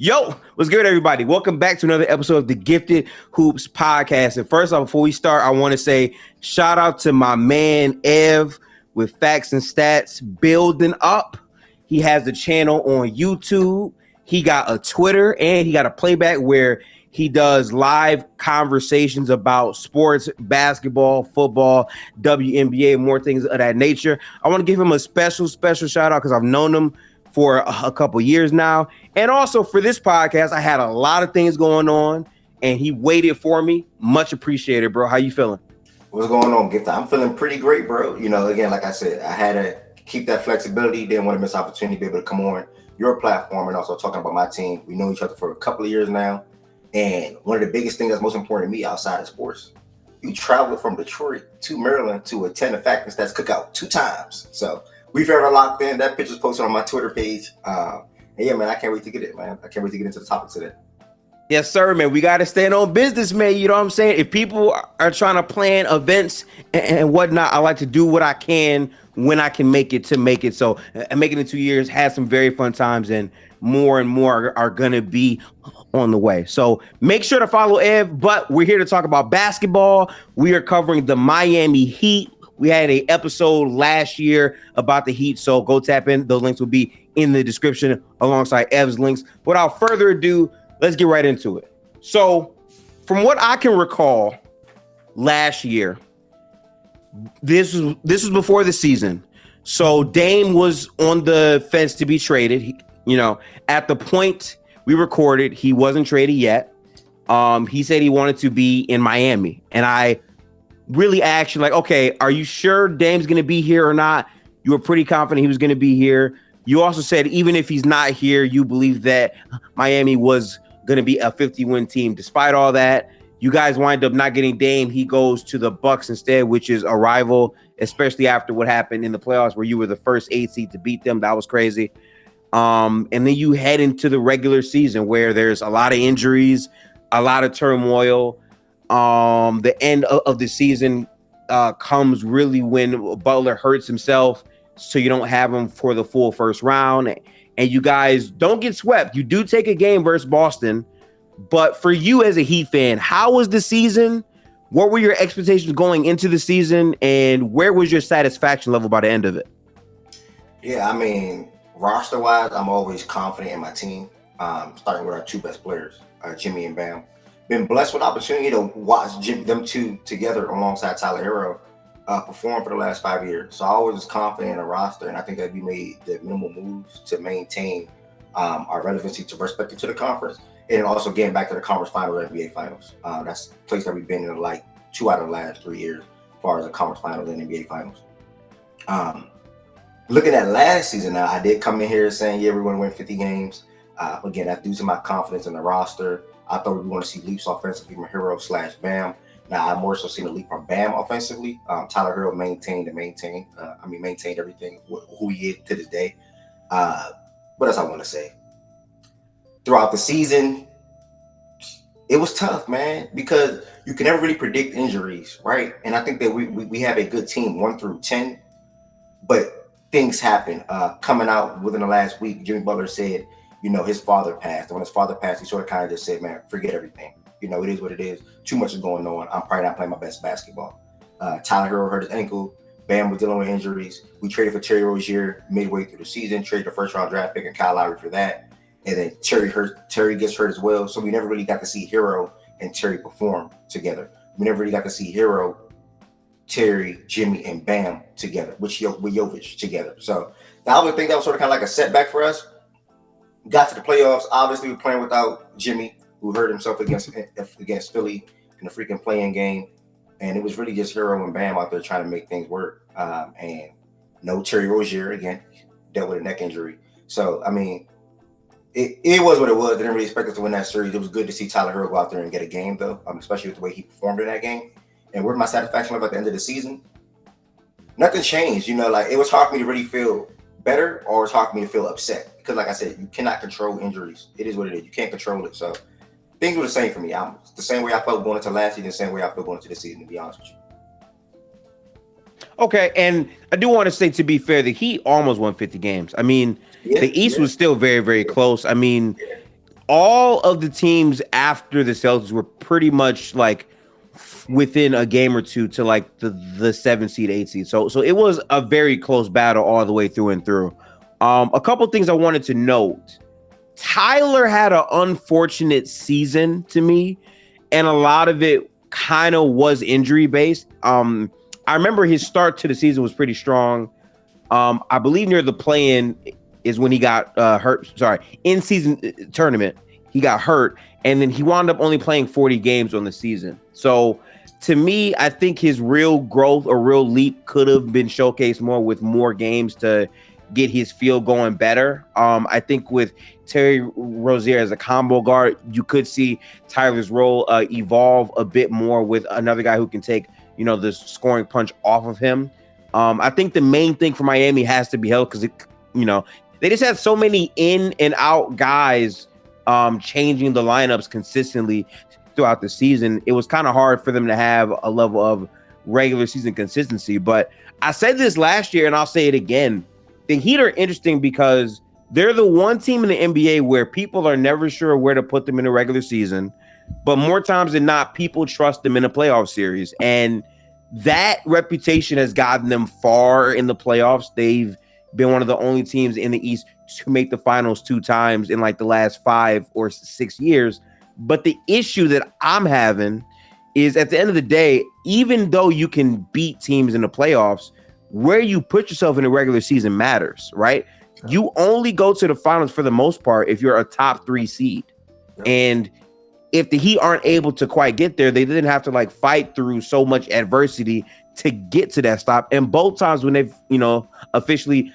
Yo, what's good, everybody? Welcome back to another episode of the Gifted Hoops podcast. And first off, before we start, I want to say shout out to my man Ev with Facts and Stats Building Up. He has the channel on YouTube. He got a Twitter and he got a playback where he does live conversations about sports, basketball, football, WNBA, more things of that nature. I want to give him a special shout out because I've known him for a couple years now. And also for this podcast, I had a lot of things going on and he waited for me. Much appreciated, bro. How you feeling? What's going on, Gift? I'm feeling pretty great, bro. You know, again, like I said, I had to keep that flexibility. Didn't want to miss opportunity to be able to come on your platform and also talking about my team. We know each other for a couple of years now. And one of the biggest things that's most important to me outside of sports, you traveled from Detroit to Maryland to attend the Fact and Stats cookout 2 times. So we've ever locked in. That picture's posted on my Twitter page. And yeah, man, I can't wait to get it, man. I can't wait to get into the topic today. Yes, sir, man. We got to stand on business, man. You know what I'm saying? If people are trying to plan events and whatnot, I like to do what I can when I can make it to make it. So making it 2 years, had some very fun times, and more are going to be on the way. So make sure to follow Ev. But we're here to talk about basketball. We are covering the Miami Heat. We had an episode last year about the Heat, so go tap in. Those links will be in the description alongside Ev's links. Without further ado, let's get right into it. So from what I can recall last year, this was before the season. So Dame was on the fence to be traded. At the point we recorded, he wasn't traded yet. He said he wanted to be in Miami. And I really asked you, like, okay, are you sure Dame's going to be here or not? You were pretty confident he was going to be here. You also said even if he's not here, you believe that Miami was going to be a 50-win team. Despite all that, you guys wind up not getting Dame. He goes to the Bucks instead, which is a rival, especially after what happened in the playoffs where you were the first 8 seed to beat them. That was crazy. And then you head into the regular season where there's a lot of injuries, a lot of turmoil. The end of the season comes really when Butler hurts himself, so you don't have him for the full first round, and you guys don't get swept. You do take a game versus Boston, but for you as a Heat fan, how was the season? What were your expectations going into the season, and where was your satisfaction level by the end of it? Yeah, I mean, roster-wise, I'm always confident in my team, starting with our 2 best players, Jimmy and Bam. Been blessed with the opportunity to watch them 2 together alongside Tyler Herro perform for the last 5 years. So I always was confident in the roster, and I think that we made the minimal moves to maintain our relevancy to perspective to the conference, and also getting back to the conference final or NBA finals. That's a place that we've been in like 2 out of the last 3 years as far as the conference finals and NBA finals. Looking at last season now, I did come in here saying, yeah, we're going to win 50 games. Again, that's due to my confidence in the roster. I thought we want to see leaps offensively from Herro/Bam. Now, I more so seen a leap from Bam offensively. Tyler Herro maintained everything, who he is to this day. What else I want to say? Throughout the season, it was tough, man, because you can never really predict injuries, right? And I think that we have a good team 1 through 10, but things happen. Coming out within the last week, Jimmy Butler said, his father passed. And when his father passed, he sort of kind of just said, man, forget everything. It is what it is. Too much is going on. I'm probably not playing my best basketball. Tyler Herro hurt his ankle. Bam was dealing with injuries. We traded for Terry Rozier midway through the season, traded the first-round draft pick and Kyle Lowry for that. And then Terry gets hurt as well. So we never really got to see Herro and Terry perform together. We never really got to see Herro, Terry, Jimmy, and Bam together, with Jovic together. So I would think that was sort of kind of like a setback for us. Got to the playoffs. Obviously, we're playing without Jimmy, who hurt himself against Philly in the freaking play-in game. And it was really just Herro and Bam out there trying to make things work. And no Terry Rozier, again, dealt with a neck injury. So, I mean, it was what it was. They didn't really expect us to win that series. It was good to see Tyler Herro go out there and get a game, though, especially with the way he performed in that game. And where's my satisfaction level at the end of the season? Nothing changed. It was hard for me to really feel better, or it's hard for me to feel upset. Because like I said, you cannot control injuries. It is what it is. You can't control it. So things were the same for me. The same way I felt going into last season, the same way I feel going into this season, to be honest with you. Okay, and I do want to say, to be fair, the Heat almost won 50 games. I mean, the East was still very, very close. I mean, all of the teams after the Celtics were pretty much like within a game or two to like the 7 seed, 8 seed. So it was a very close battle all the way through and through. A couple things I wanted to note. Tyler had an unfortunate season to me, and a lot of it kind of was injury based. I remember his start to the season was pretty strong. I believe near the play-in is when he got hurt. Sorry, in season tournament he got hurt, and then he wound up only playing 40 games on the season. So to me, I think his real growth or real leap could have been showcased more with more games to get his feel going better. I think with Terry Rozier as a combo guard, you could see Tyler's role evolve a bit more with another guy who can take, the scoring punch off of him. I think the main thing for Miami has to be health because, they just had so many in and out guys changing the lineups consistently throughout the season. It was kind of hard for them to have a level of regular season consistency. But I said this last year and I'll say it again. The Heat are interesting because they're the one team in the NBA where people are never sure where to put them in the regular season, but more times than not, people trust them in a playoff series. And that reputation has gotten them far in the playoffs. They've been one of the only teams in the East to make the finals 2 times in like the last 5 or 6 years. But the issue that I'm having is at the end of the day, even though you can beat teams in the playoffs, where you put yourself in the regular season matters, right? You only go to the finals for the most part if you're a top 3 seed. And if the Heat aren't able to quite get there, they didn't have to like fight through so much adversity to get to that stop. And both times when they've, officially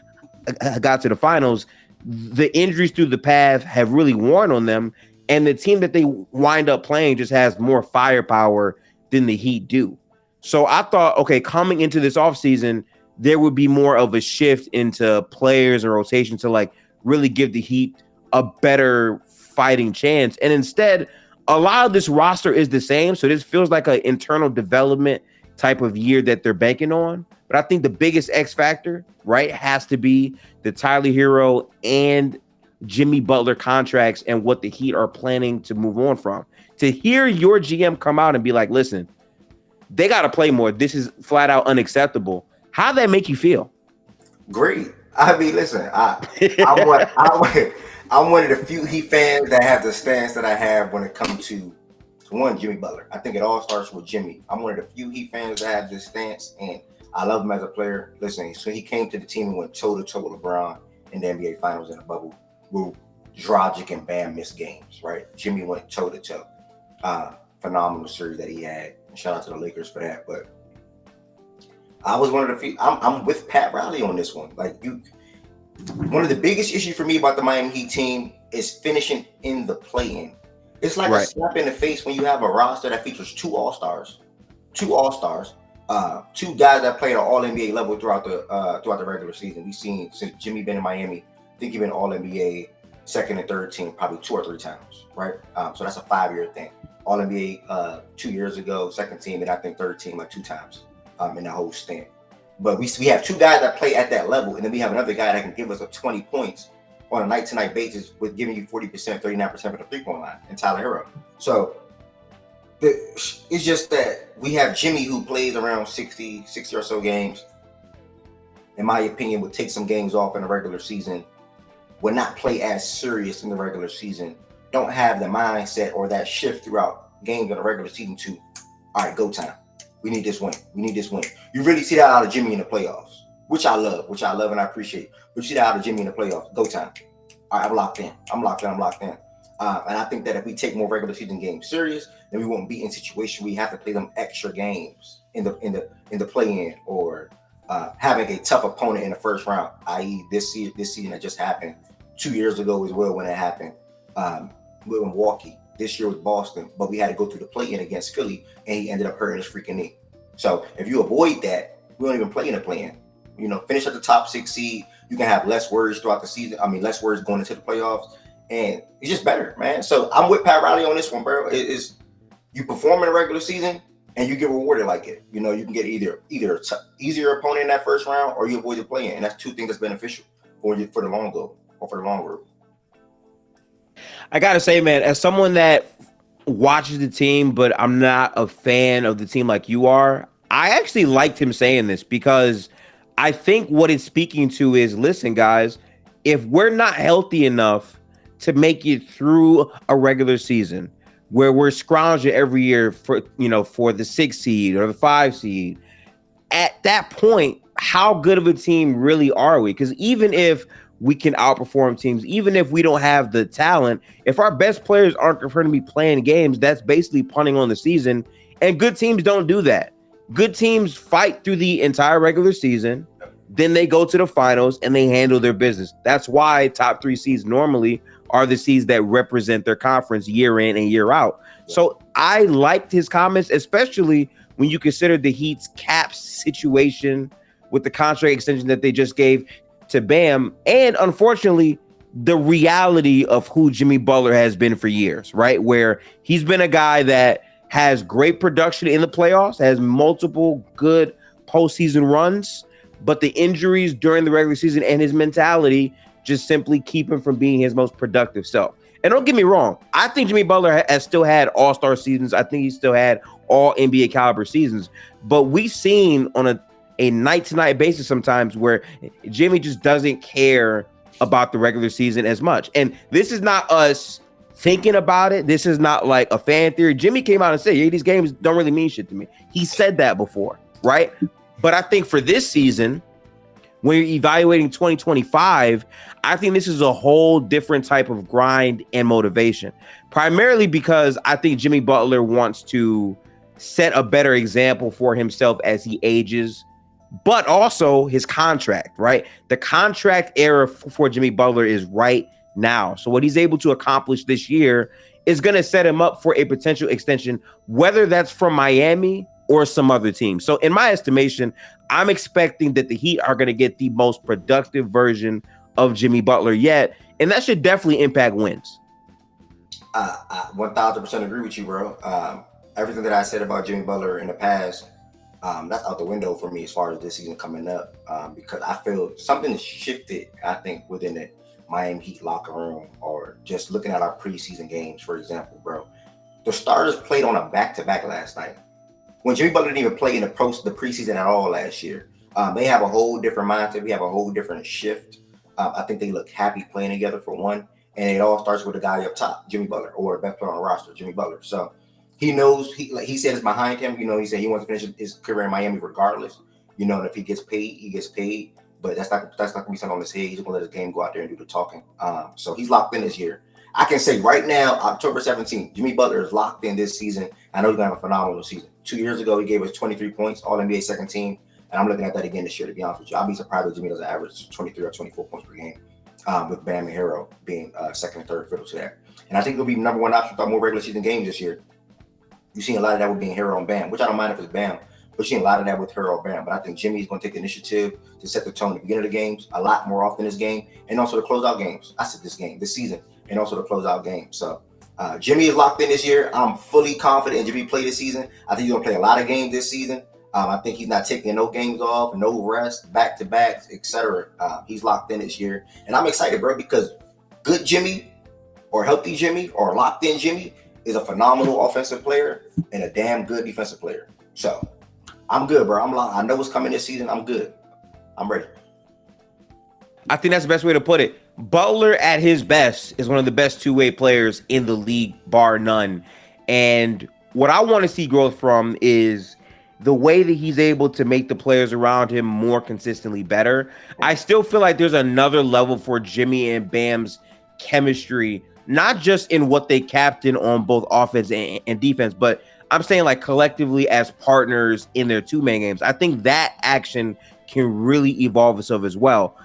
got to the finals, the injuries through the path have really worn on them. And the team that they wind up playing just has more firepower than the Heat do. So I thought, okay, coming into this offseason, there would be more of a shift into players and rotation to like really give the Heat a better fighting chance. And instead, a lot of this roster is the same. So this feels like an internal development type of year that they're banking on. But I think the biggest X factor, right, has to be the Tyler Herro and Jimmy Butler contracts and what the Heat are planning to move on from. To hear your GM come out and be like, listen, they got to play more. This is flat out unacceptable. How'd that make you feel? Great. I mean, listen, I'm one of the few Heat fans that have the stance that I have when it comes to one, Jimmy Butler. I think it all starts with Jimmy. I'm one of the few Heat fans that have this stance, and I love him as a player. Listen, so he came to the team and went toe-to-toe with LeBron in the NBA Finals in the bubble. Where Dragic and Bam missed games, right? Jimmy went toe-to-toe. Phenomenal series that he had. Shout out to the Lakers for that, but I was one of the few. I'm with Pat Riley on this one. Like one of the biggest issues for me about the Miami Heat team is finishing in the play-in. It's like a slap in the face when you have a roster that features 2 All-Stars, 2 guys that played at All-NBA level throughout the regular season. We've seen since Jimmy been in Miami, I think he's been All-NBA second and third team probably 2 or 3 times, right? So that's a 5-year thing. All-NBA 2 years ago, second team, and I think third team like 2 times in the whole stint. But we have 2 guys that play at that level, and then we have another guy that can give us a 20 points on a night-to-night basis with giving you 40%, 39% of the three-point line, and Tyler Herro. So it's just that we have Jimmy who plays around 60 or so games. In my opinion, would take some games off in the regular season, would not play as serious in the regular season, don't have the mindset or that shift throughout games in the regular season to, all right, go time. We need this win. You really see that out of Jimmy in the playoffs, which I love and I appreciate. But you see that out of Jimmy in the playoffs. Go time. All right, I'm locked in. And I think that if we take more regular season games serious, then we won't be in a situation where we have to play them extra games in the play-in or having a tough opponent in the first round, i.e. this season that just happened 2 years ago as well when it happened with Milwaukee. This year with Boston, but we had to go through the play-in against Philly, and he ended up hurting his freaking knee. So if you avoid that, we don't even play in the play-in. Finish at the top 6 seed. You can have less worries throughout the season. I mean, less worries going into the playoffs, and it's just better, man. So I'm with Pat Riley on this one, bro. It is you perform in the regular season and you get rewarded like it. You can get either easier opponent in that first round, or you avoid the play-in, and that's 2 things that's beneficial for the long goal or for the long road. I gotta say, man, as someone that watches the team, but I'm not a fan of the team like you are, I actually liked him saying this because I think what it's speaking to is, listen, guys, if we're not healthy enough to make it through a regular season where we're scrounging every year for the 6 seed or the 5 seed, at that point, how good of a team really are we? Because even if we can outperform teams, even if we don't have the talent, if our best players aren't going to be playing games, that's basically punting on the season. And good teams don't do that. Good teams fight through the entire regular season. Then they go to the finals and they handle their business. That's why top 3 seeds normally are the seeds that represent their conference year in and year out. So I liked his comments, especially when you consider the Heat's cap situation with the contract extension that they just gave to Bam, and unfortunately, the reality of who Jimmy Butler has been for years, right? Where he's been a guy that has great production in the playoffs, has multiple good postseason runs, but the injuries during the regular season and his mentality just simply keep him from being his most productive self. And don't get me wrong, I think Jimmy Butler has still had all-star seasons. I think he's still had all NBA caliber seasons. But we've seen on a night-to-night basis sometimes where Jimmy just doesn't care about the regular season as much. And this is not us thinking about it. This is not like a fan theory. Jimmy came out and said, yeah, these games don't really mean shit to me. He said that before, right? But I think for this season, when you're evaluating 2025, I think this is a whole different type of grind and motivation, primarily because I think Jimmy Butler wants to set a better example for himself as he ages, but also his contract, right? The contract era for Jimmy Butler is right now. So what he's able to accomplish this year is going to set him up for a potential extension, whether that's from Miami or some other team. So in my estimation, I'm expecting that the Heat are going to get the most productive version of Jimmy Butler yet, and that should definitely impact wins. I 1000% agree with you, bro. Everything that I said about Jimmy Butler in the past, that's out the window for me as far as this season coming up, because I feel something has shifted, I think, within the Miami Heat locker room, or just looking at our preseason games, for example, bro. The starters played on a back-to-back last night, when Jimmy Butler didn't even play in the preseason at all last year. They have a whole different mindset. We have a whole different shift. I think they look happy playing together, for one. And it all starts with the guy up top, Jimmy Butler, or best player on the roster, Jimmy Butler. So he knows, he said it's behind him. He said he wants to finish his career in Miami regardless. And if he gets paid, he gets paid. But that's not going to be something on his head. He's going to let his game go out there and do the talking. So he's locked in this year. I can say right now, October 17th, Jimmy Butler is locked in this season. I know he's going to have a phenomenal season. 2 years ago, he gave us 23 points, All-NBA second team. And I'm looking at that again this year, to be honest with you. I'll be surprised if Jimmy doesn't average 23 or 24 points per game, with Bam and Herro being second and third fiddle to that. And I think he'll be number one option for more regular season games this year. You've seen a lot of that with being Herro and Bam, which I don't mind if it's Bam, but you've seen a lot of that with Herro and Bam. But I think Jimmy's going to take the initiative to set the tone at the beginning of the games a lot more often this game, and also to close out games. I said this season, and also to close out games. So Jimmy is locked in this year. I'm fully confident in Jimmy play this season. I think he's going to play a lot of games this season. I think he's not taking no games off, no rest, back-to-backs, etc. He's locked in this year. And I'm excited, bro, because good Jimmy or healthy Jimmy or locked-in Jimmy is a phenomenal offensive player and a damn good defensive player. So I'm good, bro. I'm locked. I know what's coming this season. I'm good. I'm ready. I think that's the best way to put it. Butler at his best is one of the best two-way players in the league, bar none. And what I want to see growth from is the way that he's able to make the players around him more consistently better. I still feel like there's another level for Jimmy and Bam's chemistry, not just in what they captain on both offense and defense, but I'm saying like collectively as partners in their two-man games. I think that action can really evolve itself as well.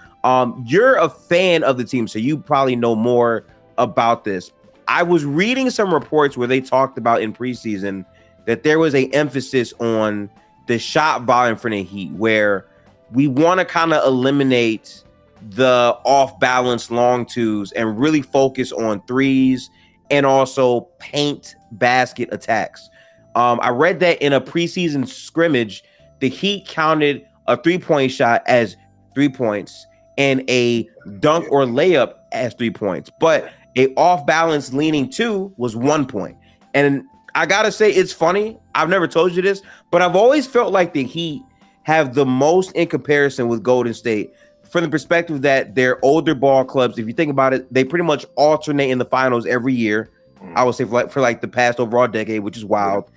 You're a fan of the team, so you probably know more about this. I was reading some reports where they talked about in preseason that there was an emphasis on the shot volume for the Heat, where we want to kind of eliminate the off-balance long twos and really focus on threes and also paint basket attacks. I read that in a preseason scrimmage, the Heat counted a three-point shot as 3 points and a dunk or layup as 3 points. But A off balance leaning 2 was 1 point. And I gotta say, it's funny. I've never told you this, but I've always felt like the Heat have the most in comparison with Golden State from the perspective that they're older ball clubs. If you think about it, they pretty much alternate in the finals every year. I would say for like the past overall decade, which is wild.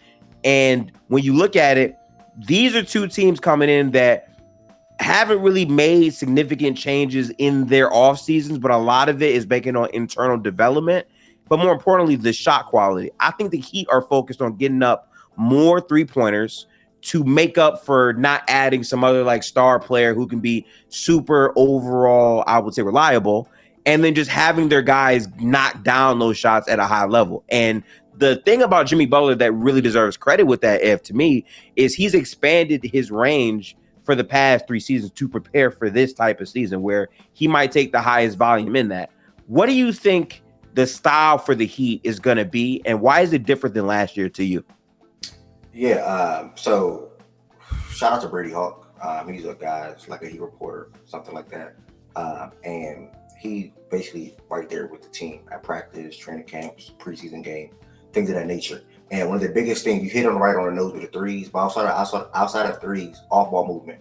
And when you look at it, these are two teams coming in that haven't really made significant changes in their off seasons, but a lot of it is banking on internal development. But more importantly, the shot quality. I think the Heat are focused on getting up more 3-pointers to make up for not adding some other like star player who can be super overall, I would say, reliable, and then just having their guys knock down those shots at a high level. And the thing about Jimmy Butler that really deserves credit with that, F, to me, is he's expanded his range for the past 3 seasons to prepare for this type of season where he might take the highest volume in that. What do you think the style for the Heat is going to be, and why is it different than last year to you? Yeah, so shout out to Brady Hawk. He's a guy, like a Heat reporter, something like that. And he basically right there with the team at practice, training camps, preseason game, things of that nature. And one of the biggest things, you hit on right on the nose with the threes, but outside of threes, off-ball movement.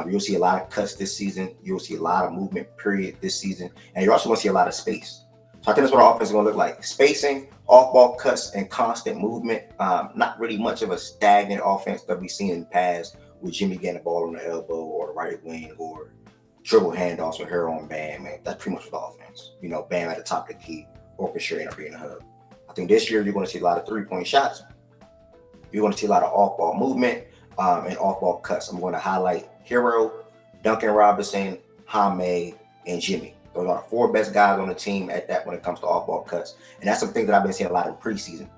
You'll see a lot of cuts this season. You'll see a lot of movement, period, this season. And you're also going to see a lot of space. So I think that's what our offense is going to look like. Spacing, off-ball cuts, and constant movement. Not really much of a stagnant offense that we've seen in the past with Jimmy getting the ball on the elbow or the right wing or dribble handoffs with Herro and Bam. Man, that's pretty much the offense. You know, Bam at the top of the key, orchestrating or being a hub. I think this year you're going to see a lot of 3-point shots. You're going to see a lot of off-ball movement and off-ball cuts. I'm going to highlight Herro, Duncan Robinson, Jaime, and Jimmy. Those are the 4 best guys on the team at that when it comes to off-ball cuts. And that's something that I've been seeing a lot in preseason.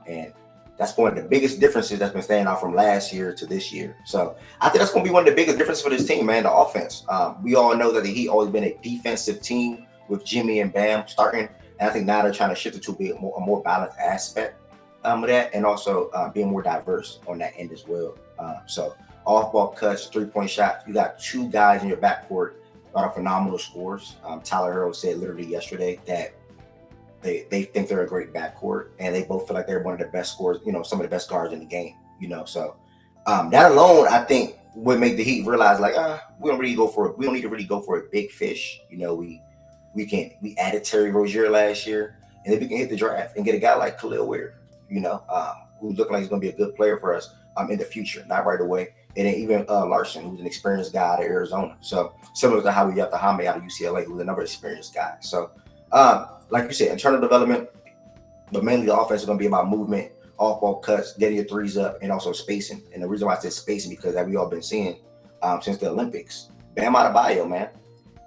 And that's one of the biggest differences that's been standing out from last year to this year. So I think that's going to be one of the biggest differences for this team, man, the offense. We all know that the Heat always been a defensive team with Jimmy and Bam starting. And I think now they're trying to shift it to be a more balanced aspect of that, and also being more diverse on that end as well. So off-ball cuts, 3-point shots. You got 2 guys in your backcourt that are phenomenal scores. Tyler Herro said literally yesterday that they think they're a great backcourt, and they both feel like they're one of the best scorers, you know, some of the best guards in the game, you know. So that alone, I think, would make the Heat realize, like, we don't need to really go for a big fish. You know, we added Terry Rozier last year, and then we can hit the draft and get a guy like Khalil Weir, you know, who's looking like he's going to be a good player for us in the future, not right away. And then even Larson, who's an experienced guy out of Arizona. So similar to how we got the Jaime out of UCLA, who's another experienced guy. So like you said, internal development, but mainly the offense is going to be about movement, off-ball cuts, getting your threes up, and also spacing. And the reason why I said spacing, because that we all been seeing since the Olympics. Bam Adebayo, man.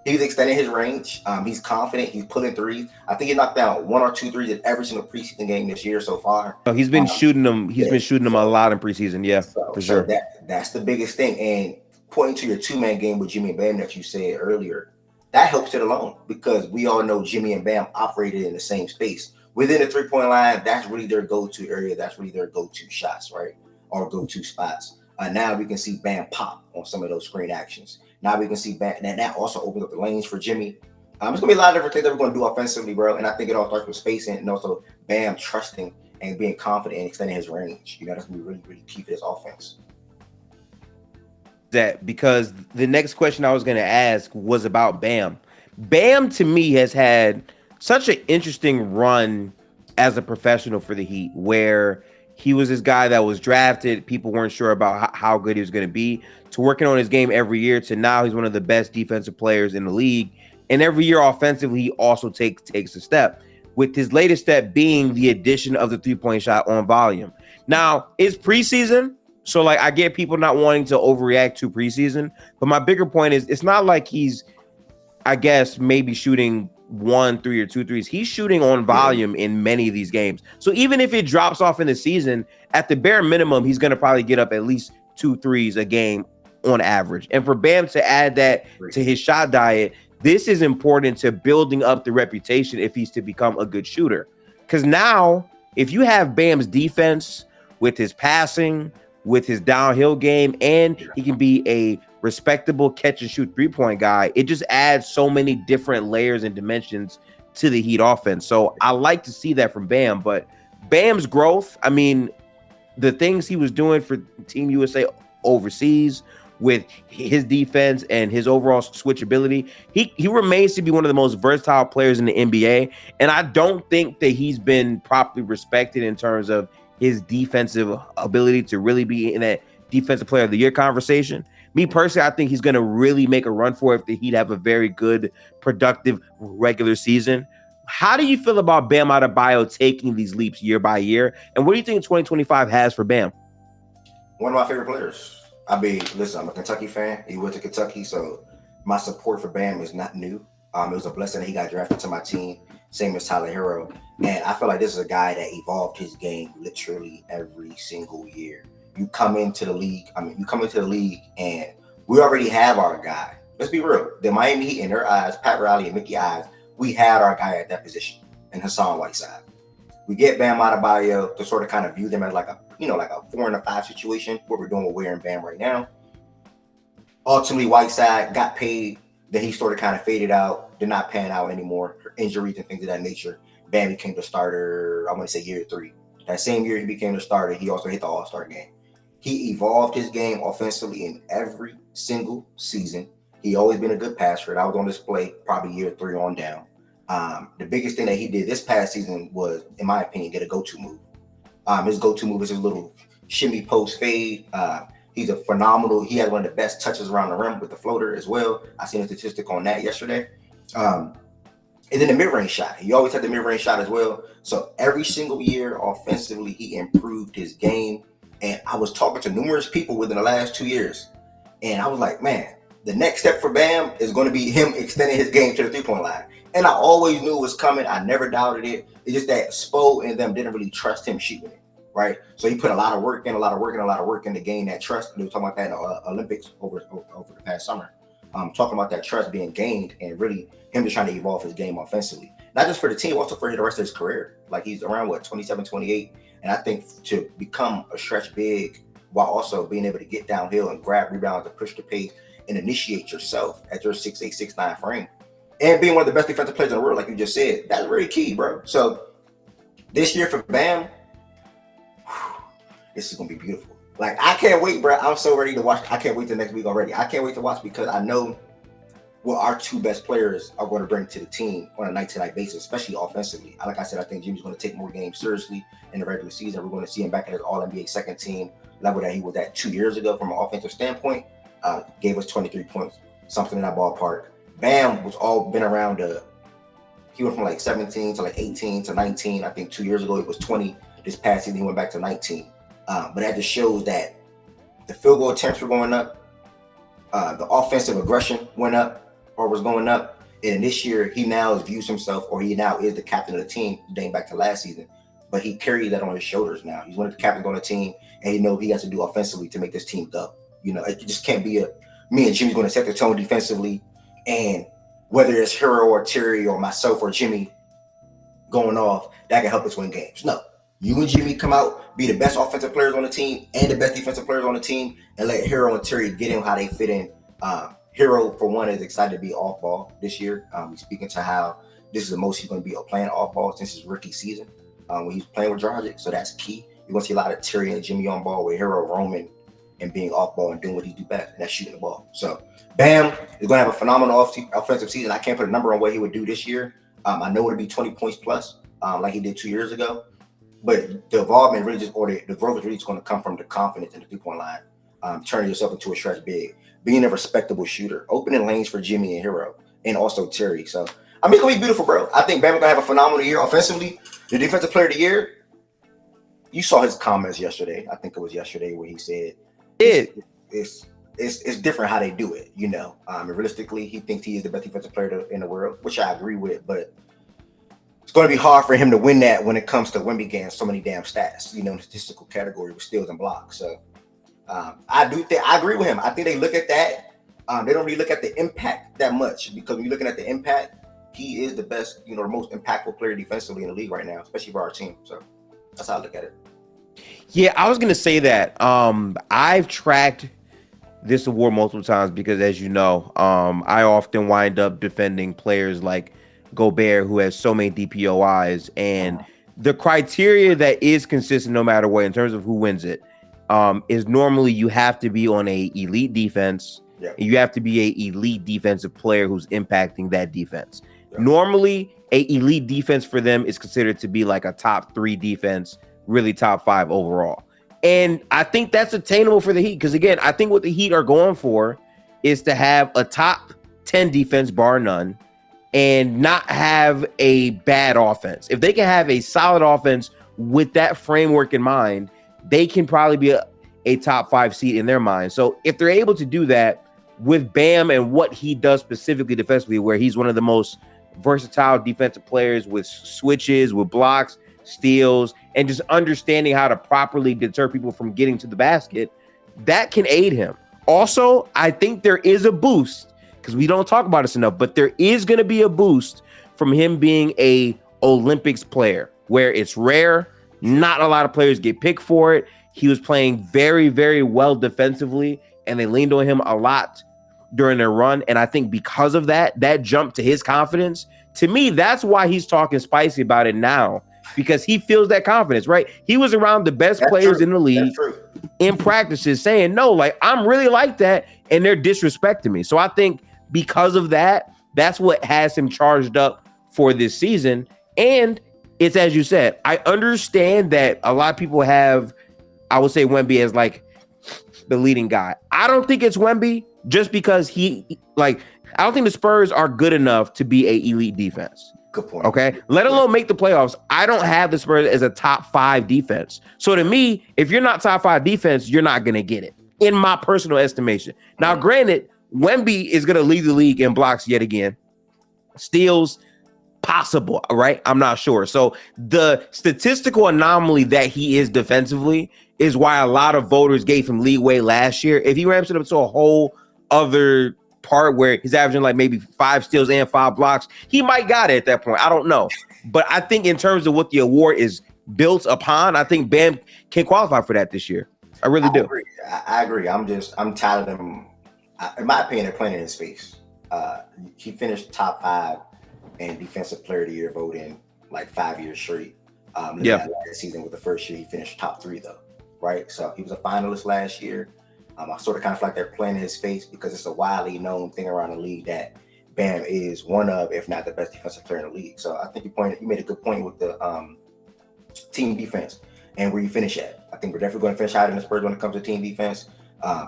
He's extending his range. He's confident. He's pulling threes. I think he knocked down 1 or 2 threes in every single preseason game this year so far. Oh, he's been shooting them. He's been shooting them a lot in preseason. Yeah, for sure. That's the biggest thing. And pointing to your 2-man game with Jimmy and Bam that you said earlier, that helps it alone, because we all know Jimmy and Bam operated in the same space. Within the 3-point line, that's really their go-to area. That's really their go-to shots, right? Or go-to spots. Now we can see Bam pop on some of those screen actions. Now we can see Bam, and that also opens up the lanes for Jimmy. There's going to be a lot of different things that we're going to do offensively, bro. And I think it all starts with spacing and also Bam trusting and being confident and extending his range. You know, that's going to be really, really key for this offense. That because the next question I was going to ask was about Bam. Bam, to me, has had such an interesting run as a professional for the Heat, where he was this guy that was drafted. People weren't sure about how good he was going to be, to working on his game every year, to now he's one of the best defensive players in the league. And every year offensively, he also takes a step, with his latest step being the addition of the 3-point shot on volume. Now, it's preseason, so like I get people not wanting to overreact to preseason, but my bigger point is it's not like he's, I guess, maybe shooting 1 3 or 2 threes. He's shooting on volume in many of these games. So even if it drops off in the season, at the bare minimum, he's going to probably get up at least 2 threes a game on average. And for Bam to add that to his shot diet, this is important to building up the reputation if he's to become a good shooter. Because now, if you have Bam's defense with his passing, with his downhill game, and he can be a respectable catch and shoot 3-point guy, it just adds so many different layers and dimensions to the Heat offense. So I like to see that from Bam, but Bam's growth, I mean, the things he was doing for Team USA overseas with his defense and his overall switchability, he remains to be one of the most versatile players in the NBA. And I don't think that he's been properly respected in terms of his defensive ability to really be in that defensive player of the year conversation. Me personally, I think he's going to really make a run for it if the Heat have a very good, productive regular season. How do you feel about Bam Adebayo taking these leaps year by year? And what do you think 2025 has for Bam? One of my favorite players. I mean, listen, I'm a Kentucky fan. He went to Kentucky, so my support for Bam is not new. It was a blessing that he got drafted to my team, same as Tyler Herro. And I feel like this is a guy that evolved his game literally every single year. You come into the league, and we already have our guy. Let's be real. The Miami Heat, in their eyes, Pat Riley and Mickey eyes, we had our guy at that position in Hassan Whiteside. We get Bam Adebayo to sort of kind of view them as like a 4 and a 5 situation, what we're doing with Ware and Bam right now. Ultimately, Whiteside got paid, then he sort of kind of faded out, did not pan out anymore, injuries and things of that nature. Bam became the starter, I want to say year 3. That same year he became the starter, he also hit the All-Star game. He evolved his game offensively in every single season. He always been a good passer. That was on display probably year 3 on down. The biggest thing that he did this past season was, in my opinion, get a go-to move. His go-to move is his little shimmy post fade. He's a phenomenal. He has one of the best touches around the rim with the floater as well. I seen a statistic on that yesterday. And then the mid-range shot. He always had the mid-range shot as well. So every single year offensively, he improved his game. And I was talking to numerous people within the last 2 years. And I was like, man, the next step for Bam is going to be him extending his game to the three-point line. And I always knew it was coming. I never doubted it. It's just that Spo and them didn't really trust him shooting it, right? So he put a lot of work in to gain that trust. And they were talking about that in the Olympics over the past summer. Talking about that trust being gained and really him just trying to evolve his game offensively. Not just for the team, also for the rest of his career. Like he's around, 27, 28. And I think to become a stretch big while also being able to get downhill and grab rebounds and push the pace and initiate yourself at your 6'8", 6'9" frame. And being one of the best defensive players in the world, like you just said, that's very key, bro. So this year for Bam, this is going to be beautiful. Like, I can't wait, bro. I'm so ready to watch. I can't wait till next week already. I can't wait to watch because I know what our 2 best players are going to bring to the team on a night-to-night basis, especially offensively. Like I said, I think Jimmy's going to take more games seriously in the regular season. We're going to see him back at his All-NBA second team level that he was at 2 years ago from an offensive standpoint. Gave us 23 points, something in that ballpark. Bam was all been around he went from like 17 to like 18 to 19. I think 2 years ago it was 20. This past season he went back to 19. But that just shows that the field goal attempts were going up. The offensive aggression went up or was going up. And this year he now views himself, or he now is the captain of the team, dating back to last season. But he carries that on his shoulders now. He's one of the captains on the team, and he knows he has to do offensively to make this team go. You know, it just can't be me and Jimmy's going to set the tone defensively. And whether it's Herro or Terry or myself or Jimmy going off, that can help us win games. No, you and Jimmy come out, be the best offensive players on the team and the best defensive players on the team, and let Herro and Terry get in how they fit in. Herro, for one, is excited to be off ball this year. He's speaking to how this is the most he's going to be playing off ball since his rookie season when he's playing with Dragic. So that's key. You're going to see a lot of Terry and Jimmy on ball with Herro roaming and being off ball and doing what he do best, and that's shooting the ball. So Bam is going to have a phenomenal offensive season. I can't put a number on what he would do this year. I know it'll be 20 points plus, like he did 2 years ago. But the involvement really the growth is really just going to come from the confidence in the three-point line, turning yourself into a stretch big, being a respectable shooter, opening lanes for Jimmy and Herro, and also Terry. So, I mean, it's going to be beautiful, bro. I think Bam is going to have a phenomenal year offensively. The defensive player of the year, you saw his comments yesterday. I think it was yesterday where he said, it's different how they do it, you know. And realistically, he thinks he is the best defensive player in the world, which I agree with. But it's going to be hard for him to win that when it comes to Wemby getting so many damn stats, you know, in the statistical category with steals and blocks. So I agree with him. I think they look at that. They don't really look at the impact that much, because when you're looking at the impact, he is the best, you know, the most impactful player defensively in the league right now, especially for our team. So that's how I look at it. Yeah, I was going to say that. I've tracked this award multiple times because, as you know, I often wind up defending players like Gobert, who has so many DPOYs, and the criteria that is consistent no matter what in terms of who wins it is normally you have to be on a elite defense. Yep. And you have to be a elite defensive player who's impacting that defense. Yep. Normally, a elite defense for them is considered to be like a top 3 defense, really top 5 overall. And I think that's attainable for the Heat because, again, I think what the Heat are going for is to have a top 10 defense, bar none, and not have a bad offense. If they can have a solid offense with that framework in mind, they can probably be a top 5 seed in their mind. So if they're able to do that with Bam and what he does specifically defensively, where he's one of the most versatile defensive players with switches, with blocks, steals, and just understanding how to properly deter people from getting to the basket, that can aid him. Also, I think there is a boost, because we don't talk about this enough, but there is going to be a boost from him being a Olympics player, where it's rare. Not a lot of players get picked for it. He was playing very, very well defensively, and they leaned on him a lot during their run. And I think because of that, that jump to his confidence, to me, that's why he's talking spicy about it now, because he feels that confidence, right? He was around the best players in the league in practices saying, no, like, I'm really like that, and they're disrespecting me. So I think because of that, that's what has him charged up for this season. And it's, as you said, I understand that a lot of people have, I would say, Wemby as like the leading guy. I don't think it's Wemby, just because I don't think the Spurs are good enough to be a elite defense. Good point. Okay, let alone make the playoffs. I don't have the Spurs as a top 5 defense. So to me, if you're not top 5 defense, you're not going to get it, in my personal estimation. Now, granted, Wemby is going to lead the league in blocks yet again. Steals, possible, right? I'm not sure. So the statistical anomaly that he is defensively is why a lot of voters gave him leeway last year. If he ramps it up to a whole other part where he's averaging like maybe 5 steals and 5 blocks, he might got it at that point. I don't know. But I think in terms of what the award is built upon, I think Bam can qualify for that this year. I really do. I agree. I'm tired of them. In my opinion, they're playing in his face. He finished top 5 in defensive player of the year voting like 5 years straight. Last season with the first year, he finished top 3 though, right? So he was a finalist last year. I sort of kind of feel like they're playing in his face because it's a widely known thing around the league that Bam is one of, if not the best defensive player in the league. So I think you made a good point with the team defense and where you finish at. I think we're definitely going to finish higher than the Spurs when it comes to team defense.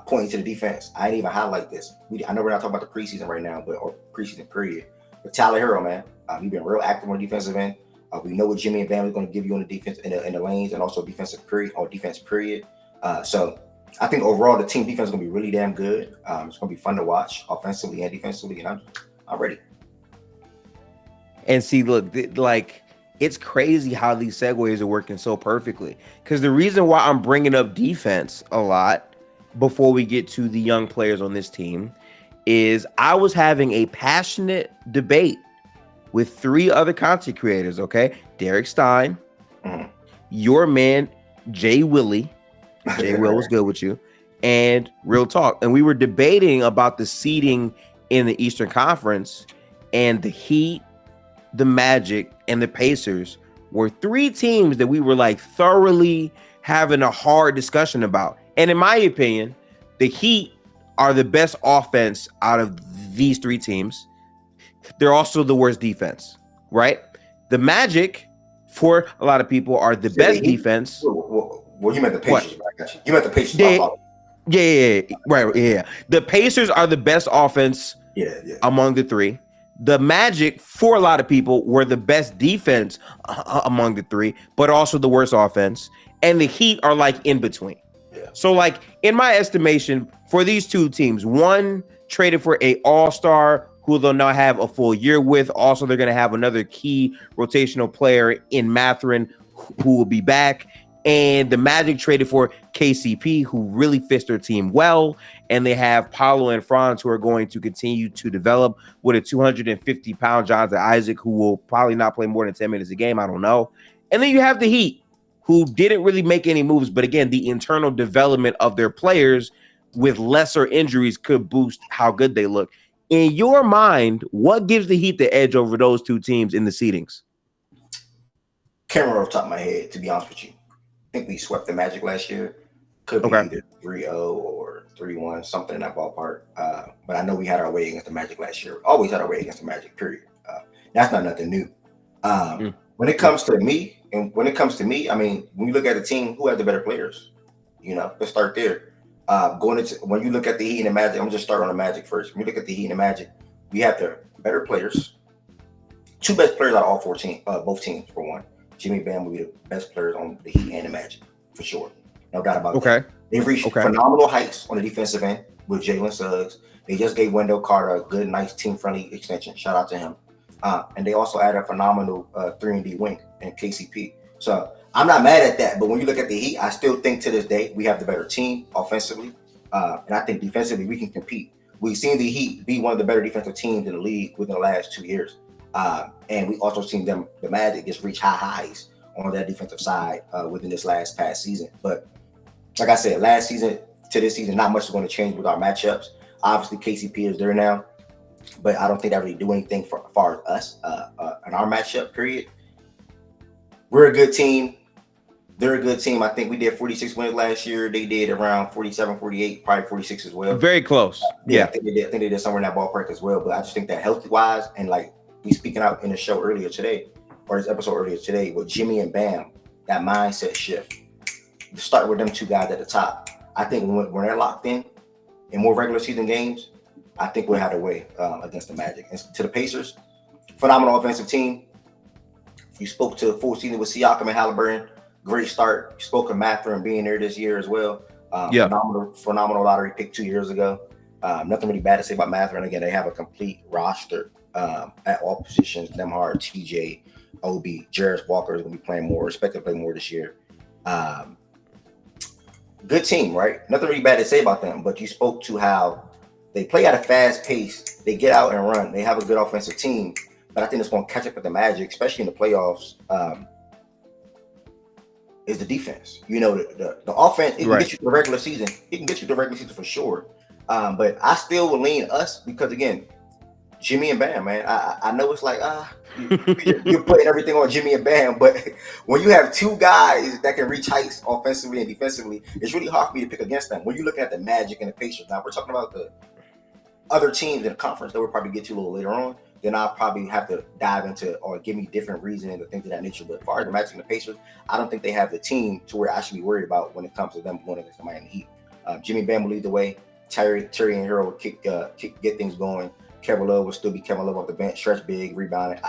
Pointing to the defense, I didn't even highlight this. I know we're not talking about the preseason right now, or preseason period. But Tyler Herro, man, he's been real active on the defensive end. We know what Jimmy and Bam is going to give you on the defense in the lanes and also defensive period or defense period. So I think overall the team defense is going to be really damn good. It's going to be fun to watch offensively and defensively, and I'm ready. And see, look, it's crazy how these segues are working so perfectly. Because the reason why I'm bringing up defense a lot before we get to the young players on this team is I was having a passionate debate with 3 other content creators, okay? Derek Stein, your man, Jay Willie. Jay Will was good with you. And Real Talk. And we were debating about the seeding in the Eastern Conference, and the Heat, the Magic, and the Pacers were 3 teams that we were like thoroughly having a hard discussion about. And in my opinion, the Heat are the best offense out of these 3 teams. They're also the worst defense, right? The Magic, for a lot of people, are the best defense. Well, you meant the Pacers. I got you. You meant the Pacers. Yeah. Right. Yeah. The Pacers are the best offense among the 3. The Magic, for a lot of people, were the best defense among the 3, but also the worst offense. And the Heat are like in between. Yeah. So, like, in my estimation, for these 2 teams, one traded for a all-star who they'll now have a full year with. Also, they're going to have another key rotational player in Mathurin who will be back. And the Magic traded for KCP, who really fits their team well. And they have Paolo and Franz, who are going to continue to develop with a 250-pound Jonathan Isaac, who will probably not play more than 10 minutes a game. I don't know. And then you have the Heat, who didn't really make any moves. But again, the internal development of their players with lesser injuries could boost how good they look. In your mind, what gives the Heat the edge over those two teams in the seedings? Can't remember off the top of my head, to be honest with you. I think we swept the Magic last year. Could be either 3-0 or 3-1, something in that ballpark. But I know we had our way against the Magic last year. Always had our way against the Magic, period. That's not nothing new. When it comes to me, I mean, when you look at the team, who has the better players? Let's start there. When you look at the Heat and the Magic, I'm gonna just start on the Magic first. When you look at the Heat and the Magic, we have the better players. Two best players out of all both teams, for one. Jimmy Bam will be the best players on the Heat and the Magic, for sure. No doubt about that. They've reached phenomenal heights on the defensive end with Jalen Suggs. They just gave Wendell Carter a good, nice, team-friendly extension. Shout out to him. And they also added a phenomenal 3-and-D wing in KCP. So I'm not mad at that. But when you look at the Heat, I still think to this day we have the better team offensively. And I think defensively we can compete. We've seen the Heat be one of the better defensive teams in the league within the last 2 years. And we also seen the Magic just reach high highs on that defensive side within this past season. But like I said, last season to this season, not much is going to change with our matchups. Obviously, KCP is there now, but I don't think that really do anything for far as us in our matchup period. We're a good team. They're a good team. I think we did 46 wins last year. They did around 47, 48, probably 46 as well. Very close. Yeah. I think they did somewhere in that ballpark as well. But I just think that healthy-wise, and like we speaking out in the show earlier today, or this episode earlier today, with Jimmy and Bam, that mindset shift. To start with them two guys at the top. I think when they're locked in more regular season games, I think we'll have a way against the Magic. And to the Pacers, phenomenal offensive team. You spoke to a full season with Siakam and Halliburton. Great start. You spoke of Mathurin being there this year as well. Phenomenal lottery pick 2 years ago. Nothing really bad to say about Mathurin. Again, they have a complete roster at all positions. Nemhard, TJ, Obi, Jarris Walker is going to be playing more. Expected to play more this year. Good team, right? Nothing really bad to say about them, but you spoke to how they play at a fast pace. They get out and run. They have a good offensive team, but I think it's going to catch up with the Magic, especially in the playoffs, is the defense. The offense, it can get you to the regular season. It can get you to the regular season for sure. But I still will lean us because, again, Jimmy and Bam, man. I know it's like, you're putting everything on Jimmy and Bam, but when you have two guys that can reach heights offensively and defensively, it's really hard for me to pick against them. When you look at the Magic and the Pacers, now we're talking about the other teams in the conference that we'll probably get to a little later on, then I'll probably have to dive into or give me different reasoning and things of that nature. But as far as the Magic and the Pacers, I don't think they have the team to where I should be worried about when it comes to them going against the Miami Heat. Jimmy Bam will lead the way. Terry and Herro will get things going. Kevin Love will still be Kevin Love off the bench, stretch big, rebounding,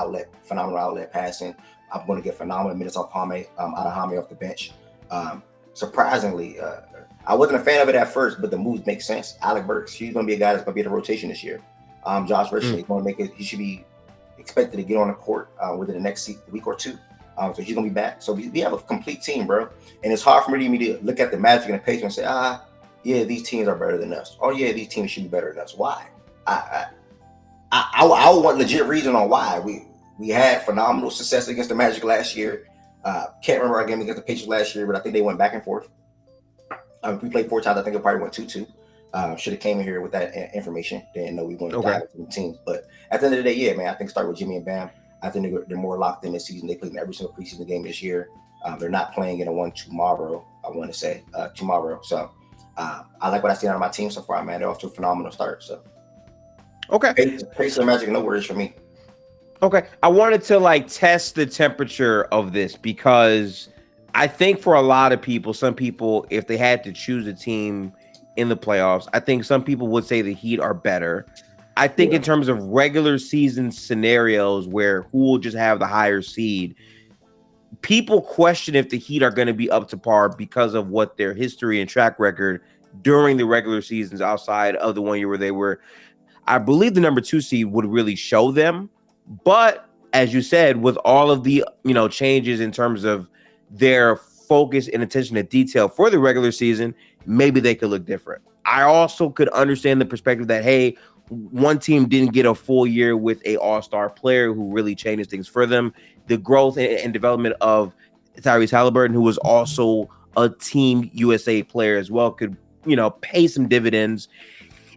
phenomenal outlet passing. I'm going to get phenomenal minutes off Jaime off the bench. Surprisingly, I wasn't a fan of it at first, but the moves make sense. Alec Burks, he's going to be a guy that's going to be in the rotation this year. Josh Richardson, he's going to make it. He should be expected to get on the court within the next week or two. So he's going to be back. So we have a complete team, bro. And it's hard for me to look at the Magic and the Pacers and say, yeah, these teams are better than us. Oh, yeah, these teams should be better than us. Why? I want legit reason on why. We had phenomenal success against the Magic last year. Can't remember our game against the Pacers last year, but I think they went back and forth. If we played 4 times, I think it probably went 2-2. Should have came in here with that information. Didn't know we were going to dive into the teams. But at the end of the day, yeah, man, I think start with Jimmy and Bam. I think they're more locked in this season. They played in every single preseason game this year. They're not playing in a one tomorrow, I want to say, tomorrow. So I like what I see out of my team so far, man. They're off to a phenomenal start. So Pacers and Magic, no worries for me. Okay. I wanted to test the temperature of this because I think for a lot of people, some people, if they had to choose a team in the playoffs, I think some people would say the Heat are better. I think in terms of regular season scenarios where who will just have the higher seed, people question if the Heat are going to be up to par because of what their history and track record during the regular seasons outside of the 1 year where they were. I believe the number 2 seed would really show them. But as you said, with all of the changes in terms of their focus and attention to detail for the regular season, maybe they could look different. I also could understand the perspective that, hey, one team didn't get a full year with a all-star player who really changes things for them. The growth and development of Tyrese Halliburton, who was also a Team USA player as well, could, pay some dividends.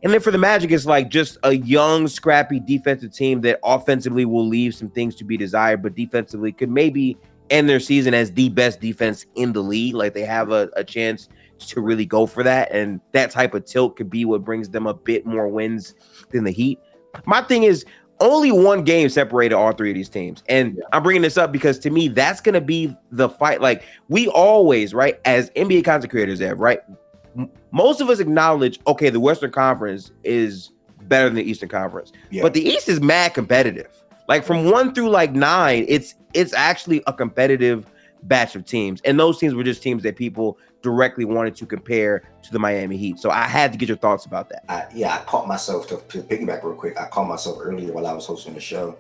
And then for the Magic, it's like just a young, scrappy defensive team that offensively will leave some things to be desired, but defensively could maybe end their season as the best defense in the league. Like they have a chance to really go for that. And that type of tilt could be what brings them a bit more wins than the Heat. My thing is only one game separated all three of these teams. And I'm bringing this up because to me, that's going to be the fight. Like we always, right, as NBA content creators have, right? Most of us acknowledge, okay, the Western Conference is better than the Eastern Conference, but the East is mad competitive. Like from 1 through like 9, it's actually a competitive batch of teams, and those teams were just teams that people directly wanted to compare to the Miami Heat. So I had to get your thoughts about that. I caught myself to piggyback real quick. I caught myself earlier while I was hosting the show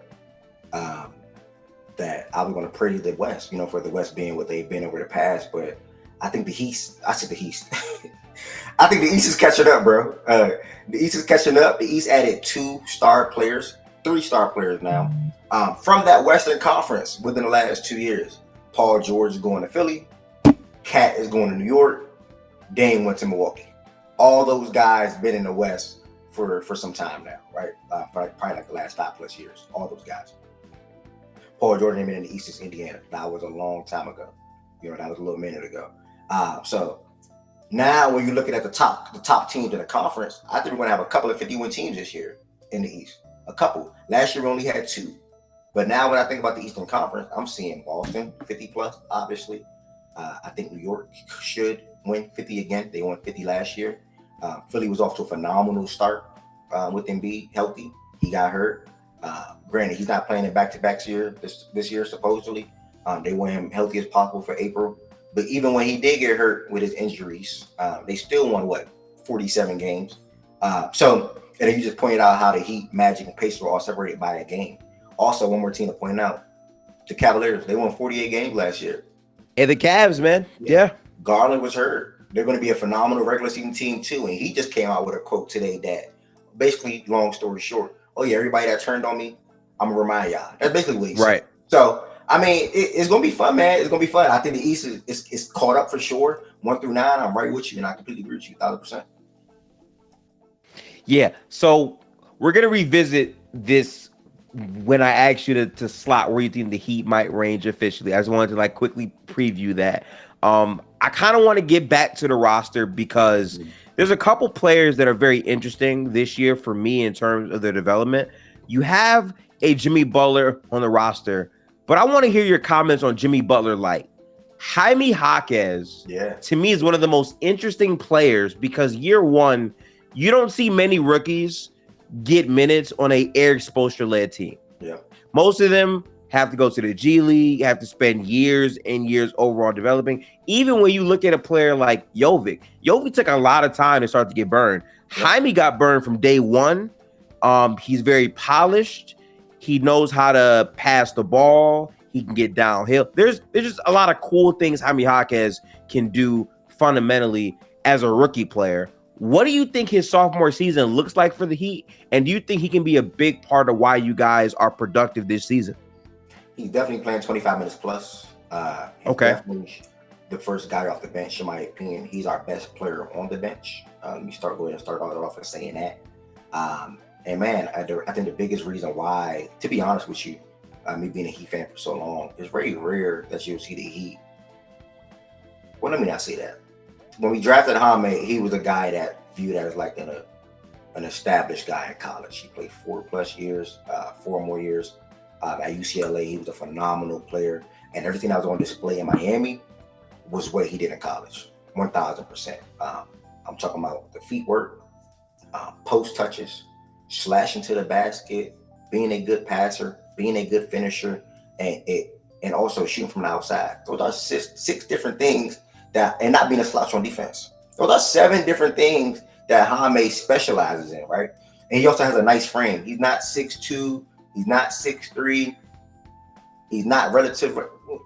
that I was going to praise the West, for the West being what they've been over the past, but I think the East. I said the East. I think the East is catching up, bro. The East is catching up. The East added 3 star players now from that Western Conference within the last 2 years. Paul George is going to Philly. Cat is going to New York. Dame went to Milwaukee. All those guys been in the West for some time now, right? Probably like the last 5+ years. All those guys. Paul George ain't been in the East since Indiana. That was a long time ago. That was a little minute ago. So now when you're looking at the top teams in the conference, I think we're going to have a couple of 50-win teams this year in the East. A couple. Last year we only had 2. But now when I think about the Eastern Conference, I'm seeing Boston 50+, obviously. I think New York should win 50 again. They won 50 last year. Philly was off to a phenomenal start with Embiid healthy. He got hurt. Granted, he's not playing in back-to-backs this year, supposedly. They want him healthy as possible for April. But even when he did get hurt with his injuries, they still won, 47 games. And then you just pointed out how the Heat, Magic, and Pacers were all separated by a game. Also, one more team to point out, the Cavaliers, they won 48 games last year. And the Cavs, man. Yeah. Garland was hurt. They're going to be a phenomenal regular season team, too. And he just came out with a quote today that basically, long story short, everybody that turned on me, I'm going to remind y'all. That's basically what he said. Right. So, I mean, it's going to be fun, man. It's going to be fun. I think the East is caught up for sure. 1 through 9, I'm right with you, and I completely agree with you 1,000%. Yeah. So we're going to revisit this when I asked you to slot where you think the Heat might range officially. I just wanted to quickly preview that. I kind of want to get back to the roster because there's a couple players that are very interesting this year for me in terms of their development. You have a Jimmy Butler on the roster, but I want to hear your comments on Jimmy Butler light. Jaime Jacquez, to me, is one of the most interesting players because year one, you don't see many rookies get minutes on a Eric Spoelstra-led team. Yeah. Most of them have to go to the G League, have to spend years and years overall developing. Even when you look at a player like Jovic took a lot of time to start to get burned. Yeah. Jaime got burned from day one. He's very polished. He knows how to pass the ball. He can get downhill. There's just a lot of cool things Jaime Jacquez can do fundamentally as a rookie player. What do you think his sophomore season looks like for the Heat? And do you think he can be a big part of why you guys are productive this season? He's definitely playing 25 minutes plus. He's definitely the first guy off the bench, in my opinion. He's our best player on the bench. Let me start off and saying that. And man, I think the biggest reason why, to be honest with you, me being a Heat fan for so long, it's very rare that you'll see the Heat. Well, let me not say that. When we drafted Jaime, he was a guy that viewed as like an established guy in college. He played 4+ years, 4 more years at UCLA. He was a phenomenal player, and everything that was on display in Miami was what he did in college, 1,000%. I'm talking about the feet work, post touches, slashing to the basket, being a good passer, being a good finisher, and also shooting from the outside. Those are six different things. And not being a slouch on defense. Those are 7 different things that Jaime specializes in, right? And he also has a nice frame. He's not 6'2", he's not 6'3", he's not relative.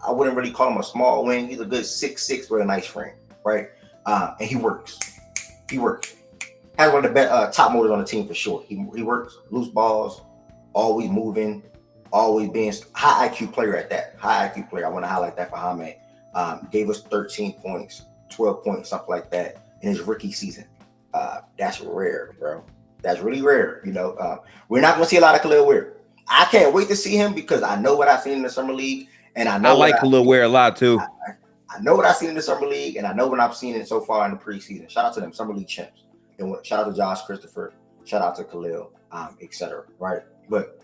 I wouldn't really call him a small wing. He's a good 6'6" with a nice frame, right? And he works. Has one of the best top motors on the team for sure. He works, loose balls, always moving, always being high IQ player at that. High IQ player. I want to highlight that for Jaime. Gave us 13 points, 12 points, something like that in his rookie season. That's rare, bro. That's really rare. We're not going to see a lot of Khalil Ware. I can't wait to see him because I know what I've seen in the summer league, and I know I like Khalil Ware a lot too. I know what I've seen in the summer league, and I know what I've seen it so far in the preseason. Shout out to them summer league champs, and shout out to Josh Christopher, shout out to Khalil, etc. Right, but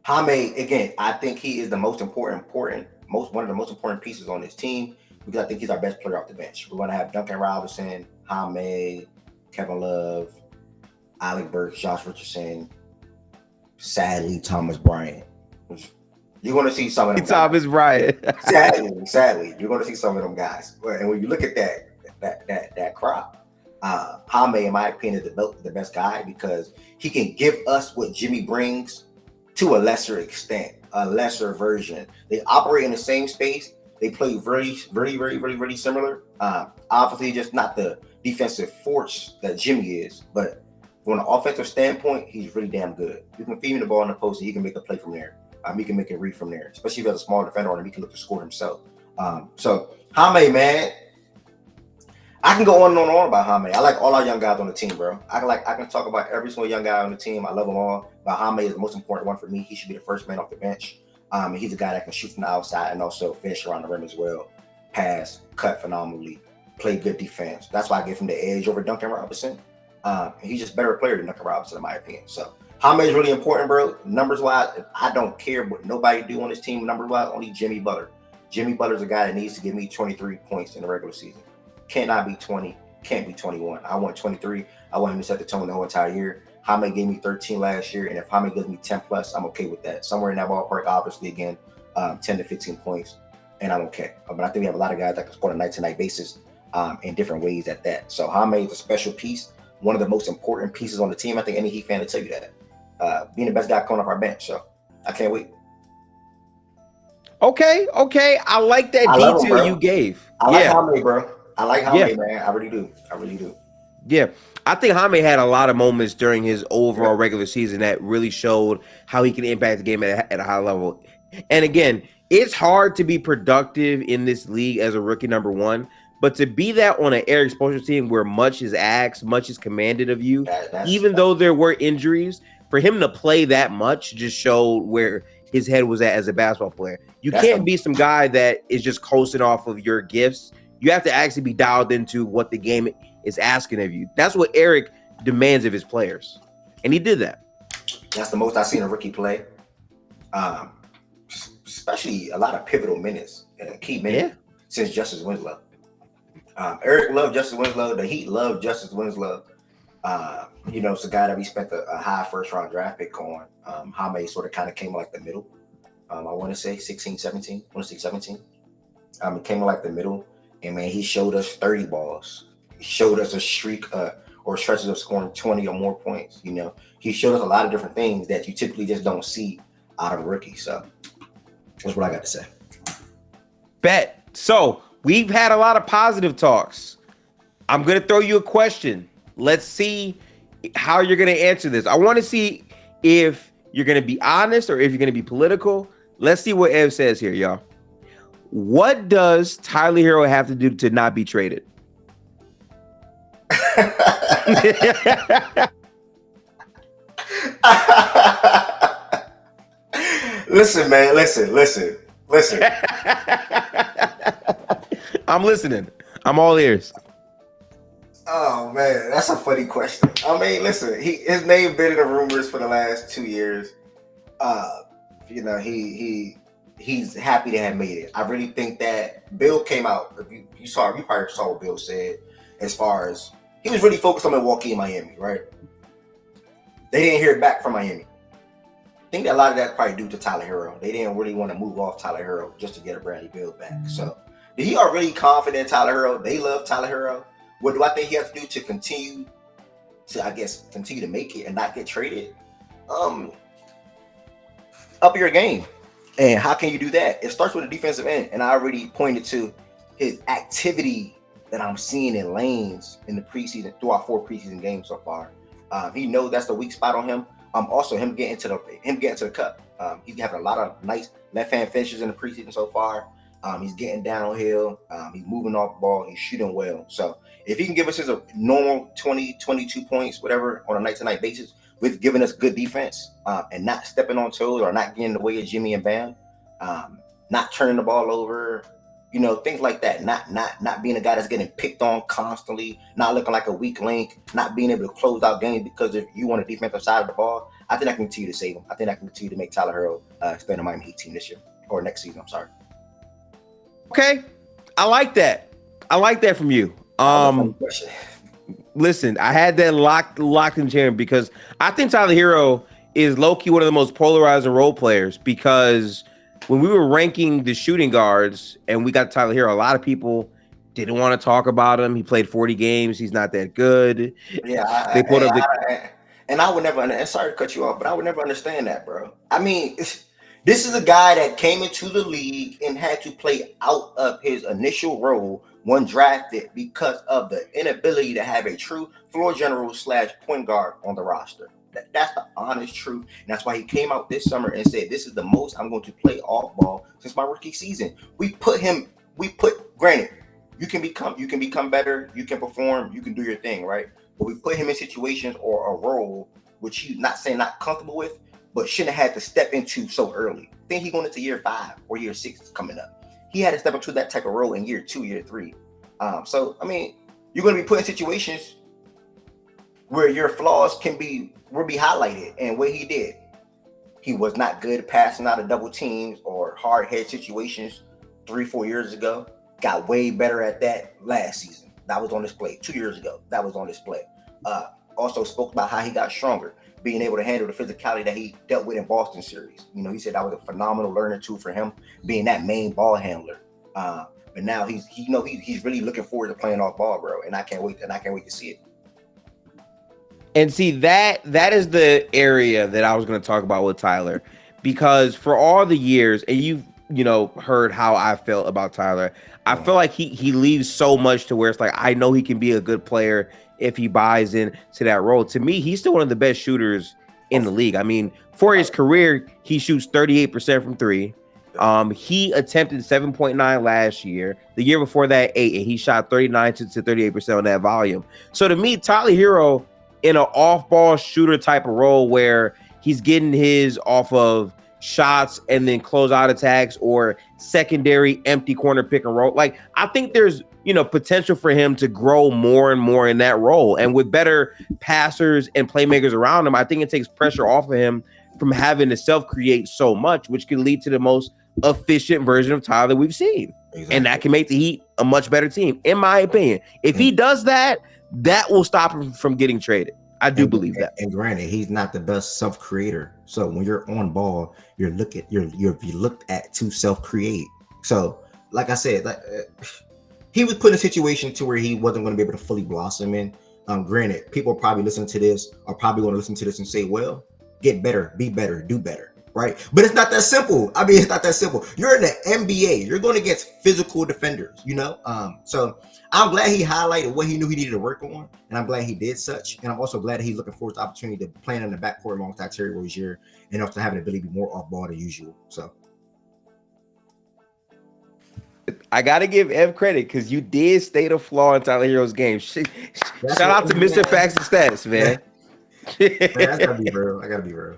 Jaime again, I think he is the one of the most important pieces on this team because I think he's our best player off the bench. We're going to have Duncan Robinson, Jaime, Kevin Love, Alec Burks, Josh Richardson, sadly Thomas Bryant. You're going to see some of them. Thomas Bryant. sadly, you're going to see some of them guys. And when you look at that crop, Jaime, in my opinion, is the best guy because he can give us what Jimmy brings to a lesser extent, a lesser version. They operate in the same space. They play very, very, very, very, very similar. Obviously, just not the defensive force that Jimmy is, but from an offensive standpoint, he's really damn good. You can feed him the ball in the post, and he can make a play from there. He can make a read from there, especially if he has a small defender on him. He can look to score himself. So Jaime, man, I can go on and on about Jaime. I like all our young guys on the team, bro. I can talk about every single young guy on the team. I love them all, but Jaime is the most important one for me. He should be the first man off the bench. And he's a guy that can shoot from the outside and also finish around the rim as well. Pass, cut phenomenally, play good defense. That's why I give him the edge over Duncan Robinson. And he's just a better player than Duncan Robinson, in my opinion. So Jaime is really important, bro. Numbers wise, I don't care what nobody do on this team. Numbers wise, only Jimmy Butler. Jimmy Butler's a guy that needs to give me 23 points in the regular season. Cannot be 20, can't be 21. I want 23. I want him to set the tone the whole entire year. Jaime gave me 13 last year, and if Jaime gives me 10 plus, I'm okay with that. Somewhere in that ballpark, obviously, again, 10 to 15 points, and I'm okay. But I think we have a lot of guys that can score on a night-to-night basis in different ways at that. So Jaime is a special piece, one of the most important pieces on the team. I think any Heat fan will tell you that. Being the best guy coming off our bench, so I can't wait. Okay. I like that detail you gave. I like Jaime, bro. I like Jaime, man. I really do. Yeah. I think Jaime had a lot of moments during his overall regular season that really showed how he can impact the game at a high level. And again, it's hard to be productive in this league as a rookie number one, but to be that on an air exposure team where much is asked, much is commanded of you, even though there were injuries, for him to play that much just showed where his head was at as a basketball player. You can't be some guy that is just coasting off of your gifts. You have to actually be dialed into what the game is asking of you. That's what Eric demands of his players. And he did that. That's the most I've seen a rookie play. Especially a lot of pivotal minutes, key minutes since Justice Winslow. Eric loved Justice Winslow. The Heat loved Justice Winslow. It's a guy that we spent a high first round draft pick on. Jaime sort of kind of came like the middle. I want to say 16, 17. I want to say 17. It came like the middle. And man, he showed us 30 balls. He showed us a streak or stretches of scoring 20 or more points. He showed us a lot of different things that you typically just don't see out of a rookie. So that's what I got to say. Bet. So we've had a lot of positive talks. I'm going to throw you a question. Let's see how you're going to answer this. I want to see if you're going to be honest or if you're going to be political. Let's see what Ev says here, y'all. What does Tyler Herro have to do to not be traded? Listen, man. Listen. I'm listening. I'm all ears. Oh man, that's a funny question. I mean, listen, his name been in the rumors for the last 2 years. He's happy to have made it. I really think that Bill came out. You probably saw what Bill said as far as he was really focused on Milwaukee and Miami, right? They didn't hear back from Miami. I think that a lot of that probably due to Tyler Herro. They didn't really want to move off Tyler Herro just to get a Bradley Beal back. So he are really confident in Tyler Herro. They love Tyler Herro. What do I think he has to do to continue to make it and not get traded? Up your game. And how can you do that? It starts with the defensive end. And I already pointed to his activity that I'm seeing in lanes in the preseason, throughout 4 preseason games so far. He knows that's the weak spot on him. Also him getting to the cup. He's having a lot of nice left hand finishes in the preseason so far. He's getting downhill. He's moving off the ball. He's shooting well. So if he can give us his normal 20, 22 points, whatever, on a night-to-night basis, with giving us good defense and not stepping on toes or not getting in the way of Jimmy and Bam, not turning the ball over, things like that. Not being a guy that's getting picked on constantly, not looking like a weak link, not being able to close out games because if you want a defensive side of the ball, I think I can continue to save him. I think I can continue to make Tyler Herro stay on the Miami Heat team this year or next season. I'm sorry. Okay, I like that. I like that from you. Listen, I had that locked in chair because I think Tyler Herro is low-key one of the most polarizing role players because when we were ranking the shooting guards and we got Tyler Herro, a lot of people didn't want to talk about him. He played 40 games. He's not that good. Yeah, they put up and I would never, and sorry to cut you off, but I would never understand that, bro. I mean, this is a guy that came into the league and had to play out of his initial role when drafted because of the inability to have a true floor general / point guard on the roster. That's the honest truth. And that's why he came out this summer and said, this is the most I'm going to play off ball since my rookie season. Granted, you can become better, you can perform, you can do your thing, right? But we put him in situations or a role which he's not saying not comfortable with, but shouldn't have had to step into so early. I think he's going into year 5 or year 6 coming up. He had to step into that type of role in year 2, year 3. So, I mean, you're going to be put in situations where your flaws will be highlighted. And what he did, he was not good at passing out of double teams or hard head situations 3-4 years ago. Got way better at that last season. That was on display. 2 years ago, that was on display. Also spoke about how he got stronger, being able to handle the physicality that he dealt with in Boston series. He said that was a phenomenal learning tool for him, being that main ball handler. But now he's really looking forward to playing off ball, bro. And I can't wait to see it. And see, that is the area that I was going to talk about with Tyler, because for all the years, and you've heard how I felt about Tyler, I feel like he leaves so much to where it's like I know he can be a good player if he buys into that role. To me, he's still one of the best shooters in the league. I mean, for his career, he shoots 38% from 3. He attempted 7.9 last year. The year before that, 8, and he shot 39 to 38% on that volume. So to me, Tyler Herro in an off-ball shooter type of role where he's getting his off of shots and then close out attacks or secondary empty corner pick and roll. Like, I think there's potential for him to grow more and more in that role. And with better passers and playmakers around him, I think it takes pressure off of him from having to self-create so much, which can lead to the most efficient version of Tyler we've seen. Exactly. And that can make the Heat a much better team, in my opinion. If he does that, that will stop him from getting traded. I do believe that. And granted, he's not the best self-creator. So when you're on ball, you're looked at to self-create. So, like I said, he was put in a situation to where he wasn't going to be able to fully blossom in. Granted, people are probably listening to this are probably going to listen to this and say, well, get better, be better, do better. Right. But it's not that simple. I mean, it's not that simple. You're in the NBA. You're going against physical defenders, So I'm glad he highlighted what he knew he needed to work on. And I'm glad he did such. And I'm also glad that he's looking forward to the opportunity to play in the backcourt alongside Terry Rozier and also having the ability to be more off ball than usual. So I got to give Ev credit because you did state a flaw in Tyler Herro's game. Shout out to Mr. Facts and Stats, man. That's got to be real. I got to be real.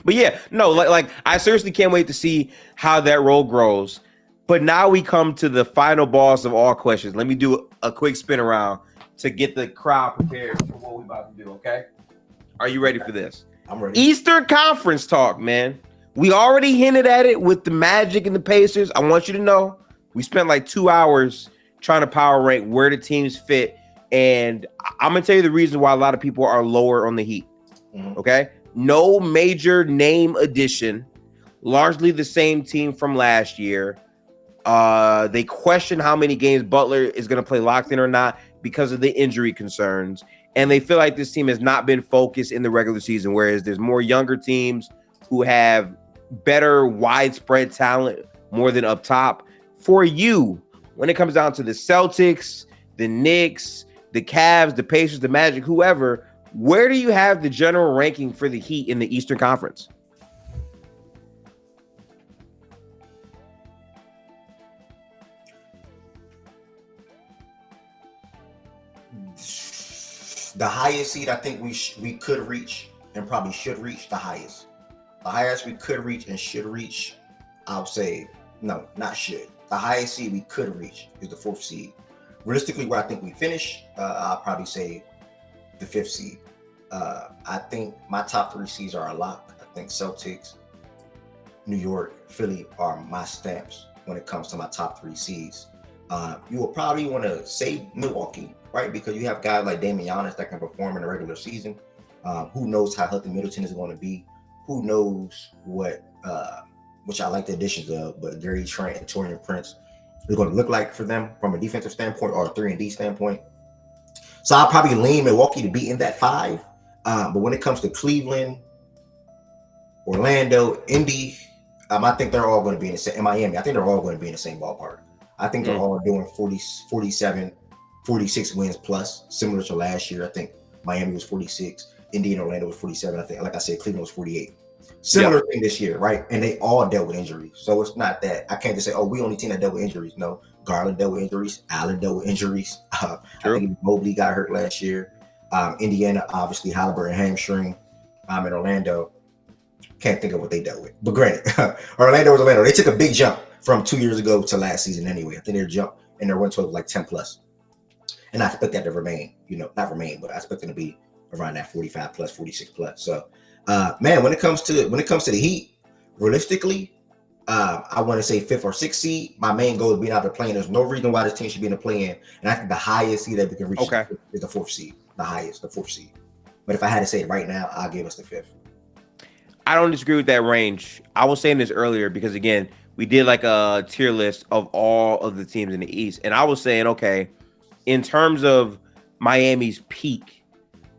But yeah, no, like I seriously can't wait to see how that role grows. But now we come to the final boss of all questions. Let me do a quick spin around to get the crowd prepared for what we're about to do, okay? Are you ready for this? I'm ready. Eastern Conference talk, man. We already hinted at it with the Magic and the Pacers. I want you to know we spent like 2 hours trying to power rank where the teams fit. And I'm going to tell you the reason why a lot of people are lower on the Heat, okay? No major name addition, largely the same team from last year. They question how many games Butler is going to play locked in or not because of the injury concerns. And they feel like this team has not been focused in the regular season, whereas there's more younger teams who have better widespread talent more than up top. For you, when it comes down to the Celtics, the Knicks, the Cavs, the Pacers, the Magic, whoever, where do you have the general ranking for the Heat in the Eastern Conference? The highest seed I think we could reach and probably should reach the highest. The highest we could reach and should reach, I would say, no, not should. The highest seed we could reach is the 4th seed. Realistically, where I think we finish, I'll probably say the 5th seed. I think my top 3 seeds are a lock. I think Celtics, New York, Philly are my stamps when it comes to my top 3 seeds. You will probably want to say Milwaukee, right? Because you have guys like Damian Giannis that can perform in the regular season. Who knows how healthy Middleton is going to be? Who knows what, which I like the additions of, but Gary Trent and Taurean Prince is going to look like for them from a defensive standpoint or a 3-and-D standpoint. So I'll probably lean Milwaukee to be in that 5. But when it comes to Cleveland, Orlando, Indy, I think they're all going to be in the same. In Miami, I think they're all going to be in the same ballpark. I think they're all doing 40, 47, 46 wins plus, similar to last year. I think Miami was 46, Indy and Orlando was 47. I think, like I said, Cleveland was 48. Similar thing this year, right? And they all dealt with injuries. So it's not that I can't just say, oh, we only team that dealt with injuries. No, Garland dealt with injuries. Allen dealt with injuries. I think Mobley got hurt last year. Indiana, obviously, Halliburton hamstring. In Orlando, can't think of what they dealt with. But granted, Orlando was Orlando. They took a big jump from 2 years ago to last season anyway. I think their jump and their win total was like 10 plus. And I expect that to remain, not remain, but I expect them to be around that 45 plus, 46 plus. So, man, when it comes to the Heat, realistically, I want to say 5th or 6th seed. My main goal is being out of the play-in. There's no reason why this team should be in the play-in. And I think the highest seed that we can reach is the 4th seed. The highest, the 4th seed. But if I had to say it right now, I'll give us the 5th. I don't disagree with that range. I was saying this earlier because, again, we did like a tier list of all of the teams in the East. And I was saying, okay, in terms of Miami's peak,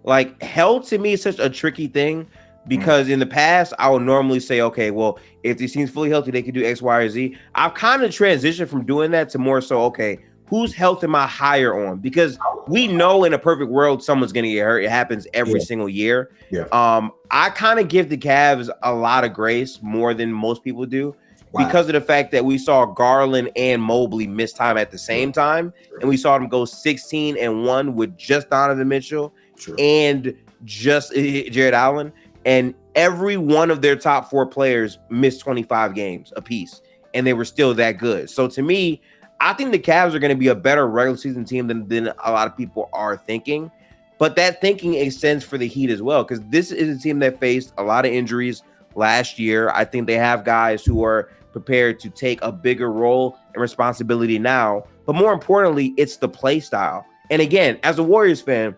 like health to me is such a tricky thing because in the past, I would normally say, okay, well, if these teams fully healthy, they can do X, Y, or Z. I've kind of transitioned from doing that to more so, okay, whose health am I higher on? Because we know in a perfect world, someone's going to get hurt. It happens every single year. I kind of give the Cavs a lot of grace more than most people do. Because of the fact that we saw Garland and Mobley miss time at the same time, and we saw them go 16-1 with just Donovan Mitchell and just Jared Allen, and every one of their top 4 players missed 25 games apiece, and they were still that good. So to me, I think the Cavs are going to be a better regular season team than a lot of people are thinking, but that thinking extends for the Heat as well, because this is a team that faced a lot of injuries last year. I think they have guys who are prepared to take a bigger role and responsibility now, but more importantly, it's the play style. And again, as a Warriors fan,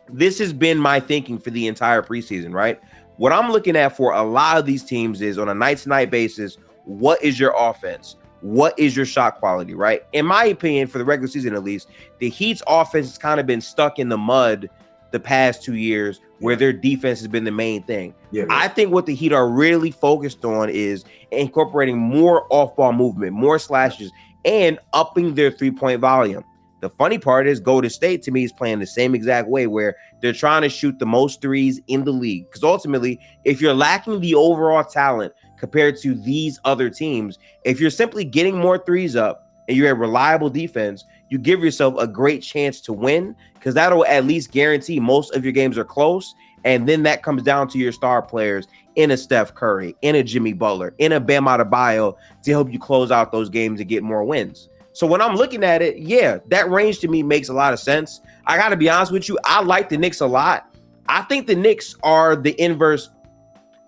this has been my thinking for the entire preseason, right? What I'm looking at for a lot of these teams is on a night-to-night basis, what is your offense? What is your shot quality, right? In my opinion, for the regular season at least, the Heat's offense has kind of been stuck in the mud the past 2 years where their defense has been the main thing. I think what the Heat are really focused on is incorporating more off-ball movement, more slashes, and upping their three-point volume. The funny part is Golden State, to me, is playing the same exact way where they're trying to shoot the most threes in the league. Because ultimately, if you're lacking the overall talent compared to these other teams, if you're simply getting more threes up and you're a reliable defense, you give yourself a great chance to win because that'll at least guarantee most of your games are close. And then that comes down to your star players in a Steph Curry, in a Jimmy Butler, in a Bam Adebayo to help you close out those games and get more wins. So when I'm looking at it, yeah, that range to me makes a lot of sense. I got to be honest with you. I like the Knicks a lot. I think the Knicks are the inverse.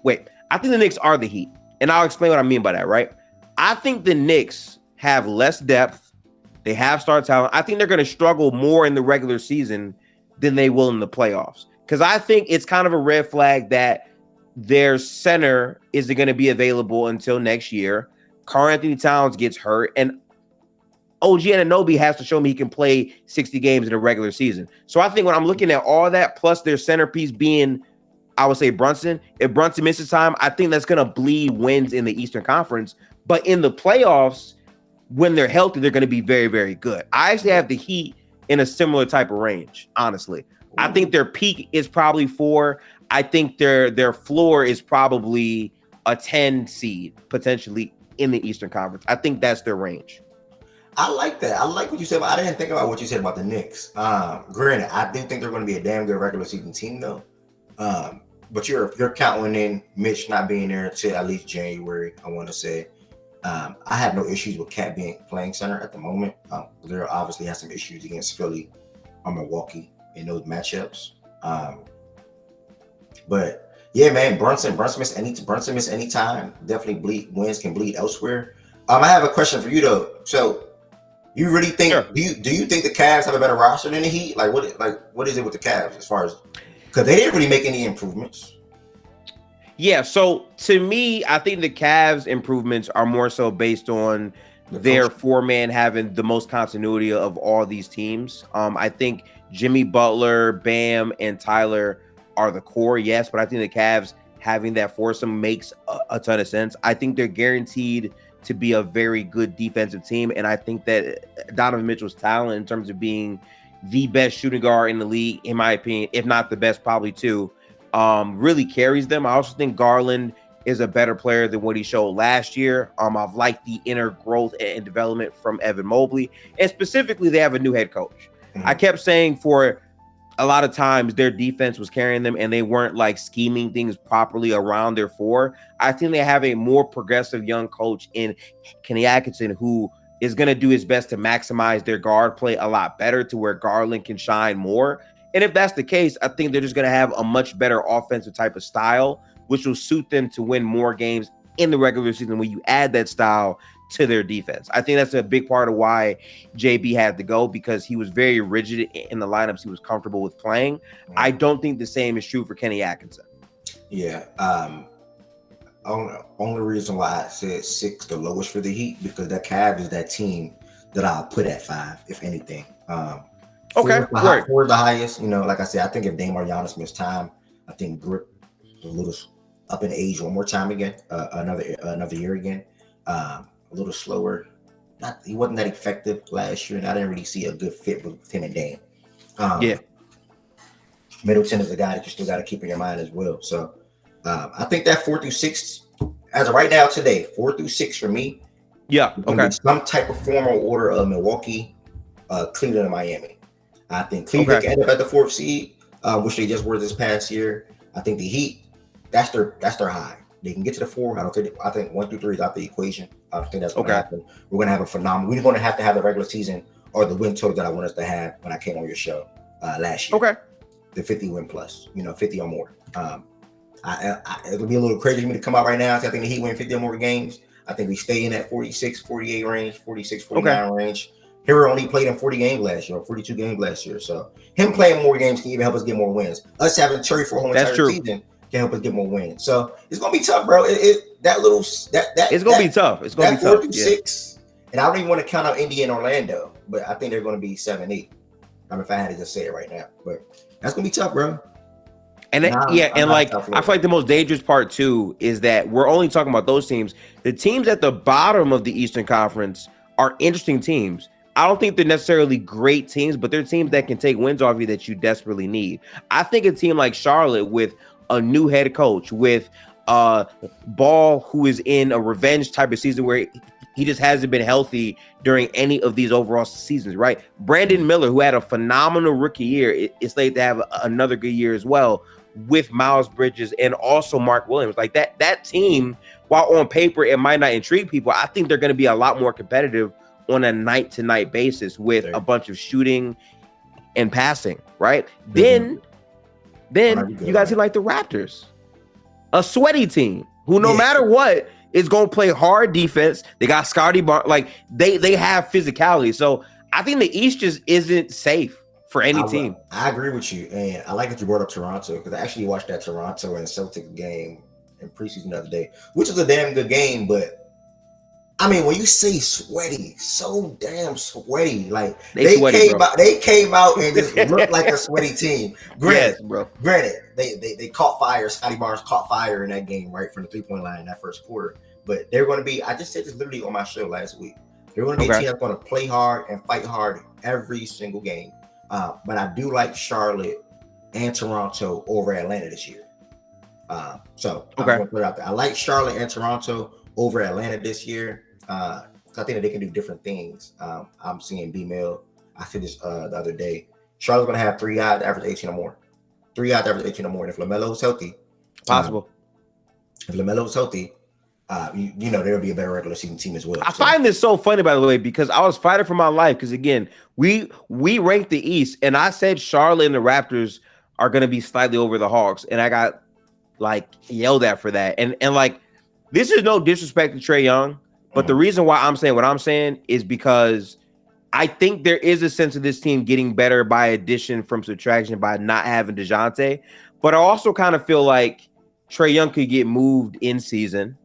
I think the Knicks are the Heat. And I'll explain what I mean by that, right? I think the Knicks have less depth. They have star talent. I think they're going to struggle more in the regular season than they will in the playoffs. Because I think it's kind of a red flag that their center isn't going to be available until next year. Karl-Anthony Towns gets hurt. And OG Anunoby has to show me he can play 60 games in a regular season. So I think when I'm looking at all that, plus their centerpiece being, I would say Brunson, if Brunson misses time, I think that's going to bleed wins in the Eastern Conference. But in the playoffs, when they're healthy, they're going to be very, very good. I actually have the Heat in a similar type of range, honestly. I think their peak is probably 4. I think their floor is probably a 10 seed, potentially in the Eastern Conference. I think that's their range. I like that. I like what you said. But I didn't think about what you said about the Knicks. Granted, I do think they're going to be a damn good regular season team, though. But you're counting in Mitch not being there until at least January. I want to say. I have no issues with Cat being playing center at the moment. There obviously has some issues against Philly or Milwaukee in those matchups. But yeah, man, Brunson miss any time. Definitely wins can bleed elsewhere. I have a question for you though. So you really think Sure. do you think the Cavs have a better roster than the Heat? What is it with the Cavs as far as because they didn't really make any improvements? Yeah, so to me, I think the Cavs improvements are more so based on their four-man having the most continuity of all these teams. I think Jimmy Butler, Bam, and Tyler are the core, yes, but I think the Cavs having that foursome makes a ton of sense. I think they're guaranteed to be a very good defensive team, and I think that Donovan Mitchell's talent in terms of being the best shooting guard in the league, in my opinion, if not the best, probably too, really carries them. I also think Garland is a better player than what he showed last year. I've liked the inner growth and development from Evan Mobley, and specifically, they have a new head coach. Mm-hmm. I kept saying for a lot of times their defense was carrying them, and they weren't like scheming things properly around their four. I think they have a more progressive young coach in Kenny Atkinson, who is going to do his best to maximize their guard play a lot better to where Garland can shine more. And if that's the case, I think they're just going to have a much better offensive type of style, which will suit them to win more games in the regular season when you add that style to their defense. I think that's a big part of why JB had to go, because he was very rigid in the lineups he was comfortable with playing. I don't think the same is true for Kenny Atkinson. Yeah. Only reason why I said 6 the lowest for the Heat, because that Cavs is that team that I'll put at 5, if anything. Okay, right. 4 is the highest. Like I said, I think if Dame or Giannis missed time, I think Brick was a little up in age one more time again, another year again. A little slower. He wasn't that effective last year, and I didn't really see a good fit with him and Dame. Middleton is a guy that you still got to keep in your mind as well. So I think that 4 through 6, as of right now today, 4 through 6 for me. Yeah. Okay. Some type of formal order of Milwaukee, Cleveland, and Miami. I think Cleveland can end up at the 4th seed, which they just were this past year. I think the Heat, that's their high. They can get to the 4. I think 1 through 3 is out the equation. I think that's going to happen. We're going to have a phenomenal. We're going to have the regular season or the win total that I want us to have when I came on your show last year. Okay. The 50 win plus, 50 or more. It'll be a little crazy for me to come out right now. So I think the Heat win 50 or more games. I think we stay in that 46, 48 range, 46, 49 range. Herro only played in 40 games last year, or 42 games last year. So him playing more games can even help us get more wins. Us having Terry for a whole entire season can help us get more wins. So it's gonna be tough, bro. It's gonna be tough. It's gonna be tough. 4 through 6, and I don't even want to count out Indy and Orlando, but I think they're gonna be 7, 8. If I had to just say it right now, but that's gonna be tough, bro. And I feel like the most dangerous part too is that we're only talking about those teams. The teams at the bottom of the Eastern Conference are interesting teams. I don't think they're necessarily great teams, but they're teams that can take wins off you that you desperately need. I think a team like Charlotte with a new head coach, with Ball, who is in a revenge type of season where he just hasn't been healthy during any of these overall seasons, right? Brandon Miller, who had a phenomenal rookie year, is slated to have another good year as well, with Miles Bridges and also Mark Williams. Like that team, while on paper it might not intrigue people, I think they're going to be a lot more competitive on a night-to-night basis with a bunch of shooting and passing, right? Then you guys see like the Raptors, a sweaty team who no matter what is going to play hard defense. They got Scotty Barnes, like they have physicality. So I think the East just isn't safe for any team. I agree with you, and I like that you brought up Toronto, because I actually watched that Toronto and Celtics game in preseason the other day, which was a damn good game. But I mean, when you say sweaty, so damn sweaty, like they came out and just looked like a sweaty team. Granted, they caught fire. Scotty Barnes caught fire in that game, right, from the 3-point line in that first quarter. But they're going to be, I just said this literally on my show last week, they're going to be a team that's going to play hard and fight hard every single game. But I do like Charlotte and Toronto over Atlanta this year. I'm going to put it out there. I like Charlotte and Toronto over Atlanta this year. I think that they can do different things. I'm seeing B-Mill. I said this the other day. Charlotte's going to have 3 guys that average 18 or more. 3 guys that average 18 or more. And if LaMelo's healthy, Possible. if LaMelo's healthy, you know, there'll be a better regular season team as well. I find this so funny, by the way, because I was fighting for my life. Because again, we ranked the East, and I said Charlotte and the Raptors are going to be slightly over the Hawks, and I got like yelled at for that. And like, this is no disrespect to Trae Young, but the reason why I'm saying what I'm saying is because I think there is a sense of this team getting better by addition from subtraction by not having DeJounte. But I also kind of feel like Trae Young could get moved in season.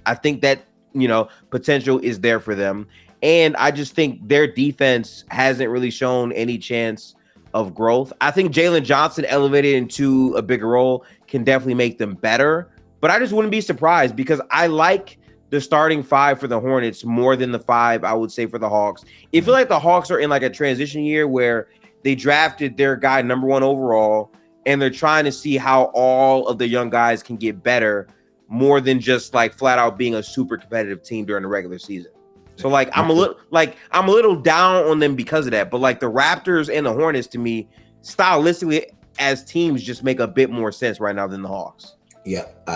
I think that, you know, potential is there for them. And I just think their defense hasn't really shown any chance of growth. I think Jalen Johnson elevated into a bigger role can definitely make them better. But I just wouldn't be surprised because I like the starting 5 for the Hornets more than the 5, I would say, for the Hawks. I feel like the Hawks are in like a transition year where they drafted their guy number 1 overall, and they're trying to see how all of the young guys can get better more than just like flat out being a super competitive team during the regular season. So like I'm a little down on them because of that. But like the Raptors and the Hornets, to me, stylistically as teams, just make a bit more sense right now than the Hawks. Yep,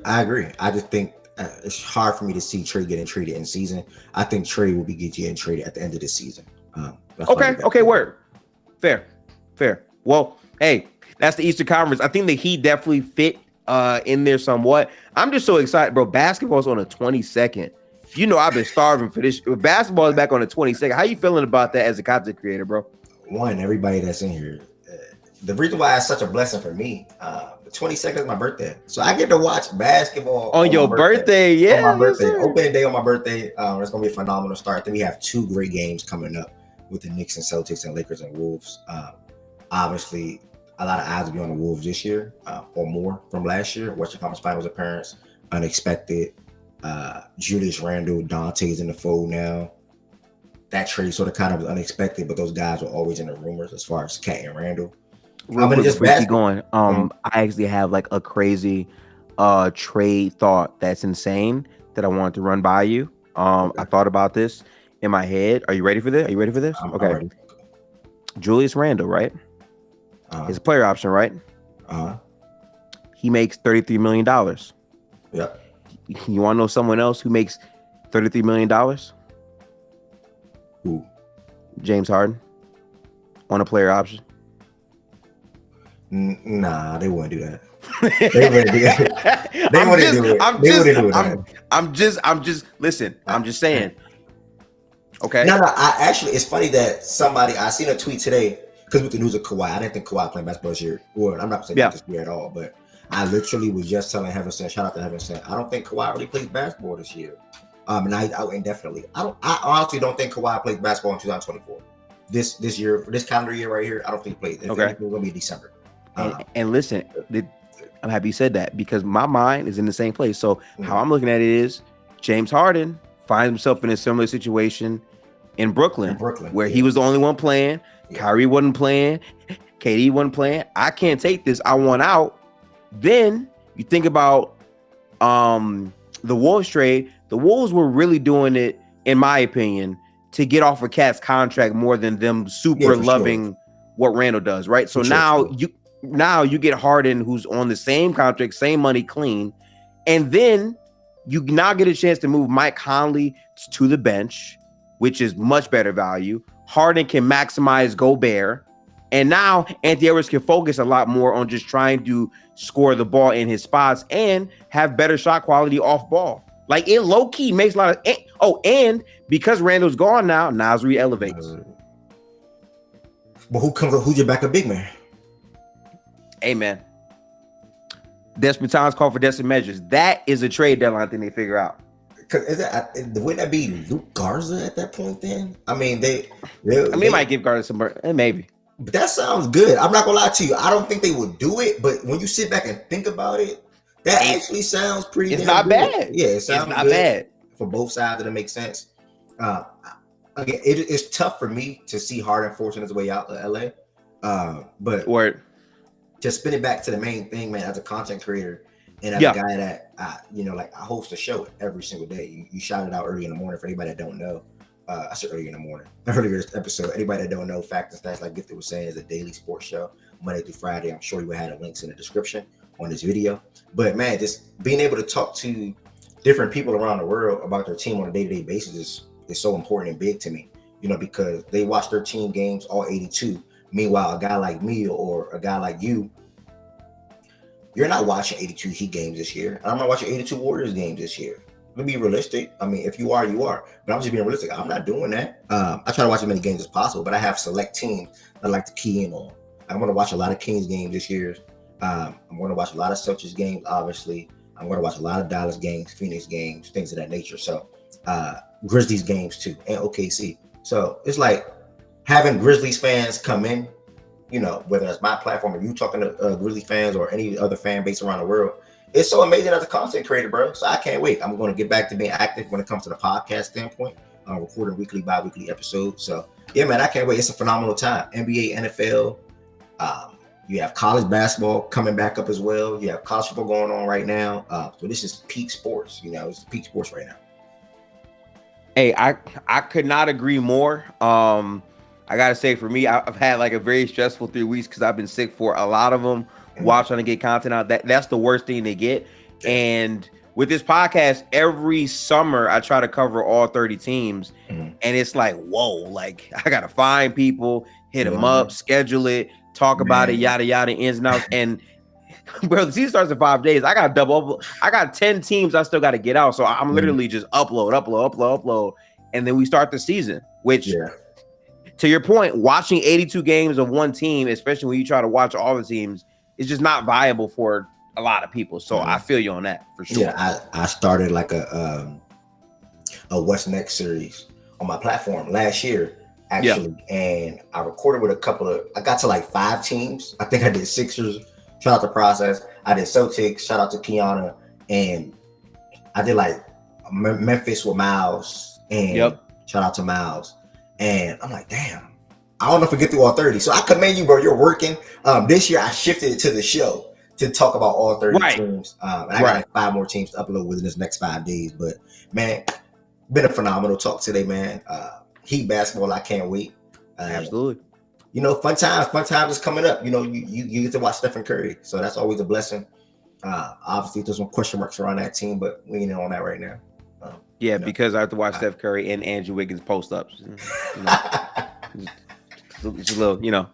I agree. I just think it's hard for me to see Trae getting traded in season. I think Trae will be getting traded at the end of the season. Okay, word. Fair. Well, hey, that's the Eastern Conference. I think the Heat definitely fit in there somewhat. I'm just so excited, bro. Basketball's on the 22nd. You know I've been starving for this. Basketball is back on the 22nd. How you feeling about that as a content creator, bro? One, everybody that's in here. The reason why it's such a blessing for me, the 22nd is my birthday. So I get to watch basketball on your birthday. Yeah. On my birthday. Opening day on my birthday. It's going to be a phenomenal start. Then we have 2 great games coming up with the Knicks and Celtics and Lakers and Wolves. Obviously, a lot of eyes will be on the Wolves this year or more from last year. Western Conference Finals appearance, unexpected. Julius Randle, Dante's in the fold now. That trade sort of kind of was unexpected, but those guys were always in the rumors as far as Cat and Randle. Just keep going. I actually have like a crazy trade thought that's insane that I wanted to run by you. I thought about this in my head. Are you ready for this? Okay. Julius Randle, right? His player option, right? He makes $33 million. Yep. You want to know someone else who makes $33 million? Who? James Harden on a player option. Nah, they wouldn't do that. They wouldn't do that. They wouldn't do it. I'm just saying. Okay. No. I actually, it's funny that I seen a tweet today because with the news of Kawhi, I didn't think Kawhi playing basketball this year. Well, I'm not saying this year at all, but I literally was just telling Heaven Sent, shout out to Heaven Sent, I don't think Kawhi really plays basketball this year. And I indefinitely. I honestly don't think Kawhi plays basketball in 2024. This year, this calendar year right here, I don't think he plays. It's going to be December. And listen, I'm happy you said that because my mind is in the same place. So how I'm looking at it is James Harden finds himself in a similar situation in Brooklyn where he was the only one playing. Kyrie wasn't playing. KD wasn't playing. I can't take this. I want out. Then you think about the Wolves trade. The Wolves were really doing it, in my opinion, to get off of Cat's contract more than them loving what Randall does, right? So now you get Harden, who's on the same contract, same money, clean, and then you now get a chance to move Mike Conley to the bench, which is much better value. Harden can maximize Gobert, and now Anthony Edwards can focus a lot more on just trying to score the ball in his spots and have better shot quality off ball. Like it low key makes a lot of and because Randall's gone now, Nasri elevates. But who's your backup big man? Hey man, desperate times call for desperate measures. That is a trade deadline thing they figure out. Wouldn't that be Luke Garza at that point? Then I mean they might give Garza some maybe. But that sounds good. I'm not gonna lie to you. I don't think they would do it, but when you sit back and think about it, that actually sounds pretty. It's not bad. Yeah, it sounds not bad for both sides. That it makes sense. Again, it's tough for me to see Harden forcing his way out of LA. But word. To spin it back to the main thing, man, as a content creator, And as a guy that like I host a show every single day. You shout it out early in the morning for anybody that don't know. I said early in the morning, earlier this episode. Anybody that don't know, Fact and Stats, like Gifted was saying, is a daily sports show, Monday through Friday. I'm sure you will have the links in the description on this video. But man, just being able to talk to different people around the world about their team on a day-to-day basis is so important and big to me. Because they watch their team games all 82. Meanwhile, a guy like me or a guy like you're not watching 82 Heat games this year. And I'm not watching 82 Warriors games this year. Let me be realistic. I mean, if you are, you are. But I'm just being realistic. I'm not doing that. I try to watch as many games as possible, but I have select teams I like to key in on. I'm going to watch a lot of Kings games this year. I'm going to watch a lot of Celtics games, obviously. I'm going to watch a lot of Dallas games, Phoenix games, things of that nature. So Grizzlies games too, and OKC. So it's like having Grizzlies fans come in, whether it's my platform or you talking to Grizzlies fans or any other fan base around the world. It's so amazing as a content creator, bro. So I can't wait. I'm going to get back to being active when it comes to the podcast standpoint, recording weekly, bi-weekly episodes. So yeah, man, I can't wait. It's a phenomenal time. NBA, NFL. You have college basketball coming back up as well. You have college football going on right now. So this is peak sports. It's peak sports right now. Hey, I could not agree more. I gotta say, for me, I've had like a very stressful 3 weeks because I've been sick for a lot of them. While trying to get content out, that's the worst thing to get. And with this podcast, every summer I try to cover all 30 teams, and it's like, whoa, like I gotta find people, hit them up, schedule it, talk about it, yada yada, ins and outs. And bro, the season starts in 5 days. I got double. I got 10 teams I still got to get out, so I'm literally just upload, and then we start the season. Which, to your point, watching 82 games of one team, especially when you try to watch all the teams, is just not viable for a lot of people. So I feel you on that for sure. Yeah, I started like a What's Next series on my platform last year, actually, and I recorded with I got to like 5 teams. I think I did Sixers. Shout out to Process. I did Celtics. Shout out to Kiana, and I did like Memphis with Miles, and shout out to Miles. And I'm like, damn, I don't know if we get through all 30. So I commend you, bro. You're working. This year I shifted it to the show to talk about all 30 teams. And I got like 5 more teams to upload within this next 5 days. But man, been a phenomenal talk today, man. Heat basketball, I can't wait. Absolutely. Fun times is coming up. You get to watch Stephen Curry, so that's always a blessing. Obviously, there's some question marks around that team, but we ain't on that right now. Because I have to watch Steph Curry and Andrew Wiggins post ups. It's a little,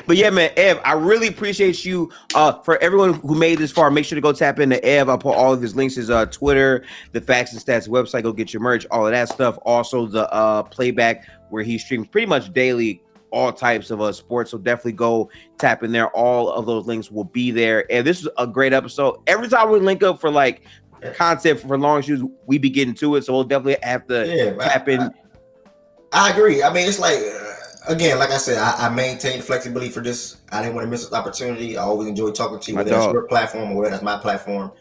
But yeah, man, Ev, I really appreciate you. For everyone who made this far, make sure to go tap into Ev. I'll put all of his links, his Twitter, the Facts and Stats website. Go get your merch, all of that stuff. Also, the playback where he streams pretty much daily all types of sports. So definitely go tap in there. All of those links will be there. And this is a great episode. Every time we link up for like content for long shoes, we be getting to it. So we'll definitely have to tap in. I agree. I mean, it's like, again, like I said, I maintain flexibility for this. I didn't want to miss this opportunity. I always enjoy talking to you, whether that's your platform or whether that's my platform.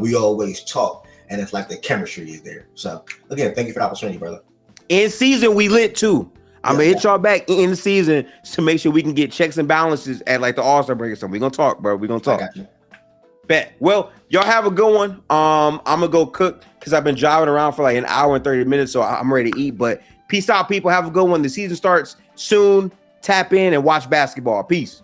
We always talk, and it's like the chemistry is there. So, again, thank you for the opportunity, brother. In season, we lit too. I'm gonna hit y'all back in the season to make sure we can get checks and balances at like the All-Star break or something. We're gonna talk, bro. We're gonna talk. I got you. Bet. Well, y'all have a good one. I'm gonna go cook because I've been driving around for like an hour and 30 minutes, so I'm ready to eat. But peace out, people. Have a good one. The season starts soon. Tap in and watch basketball. Peace.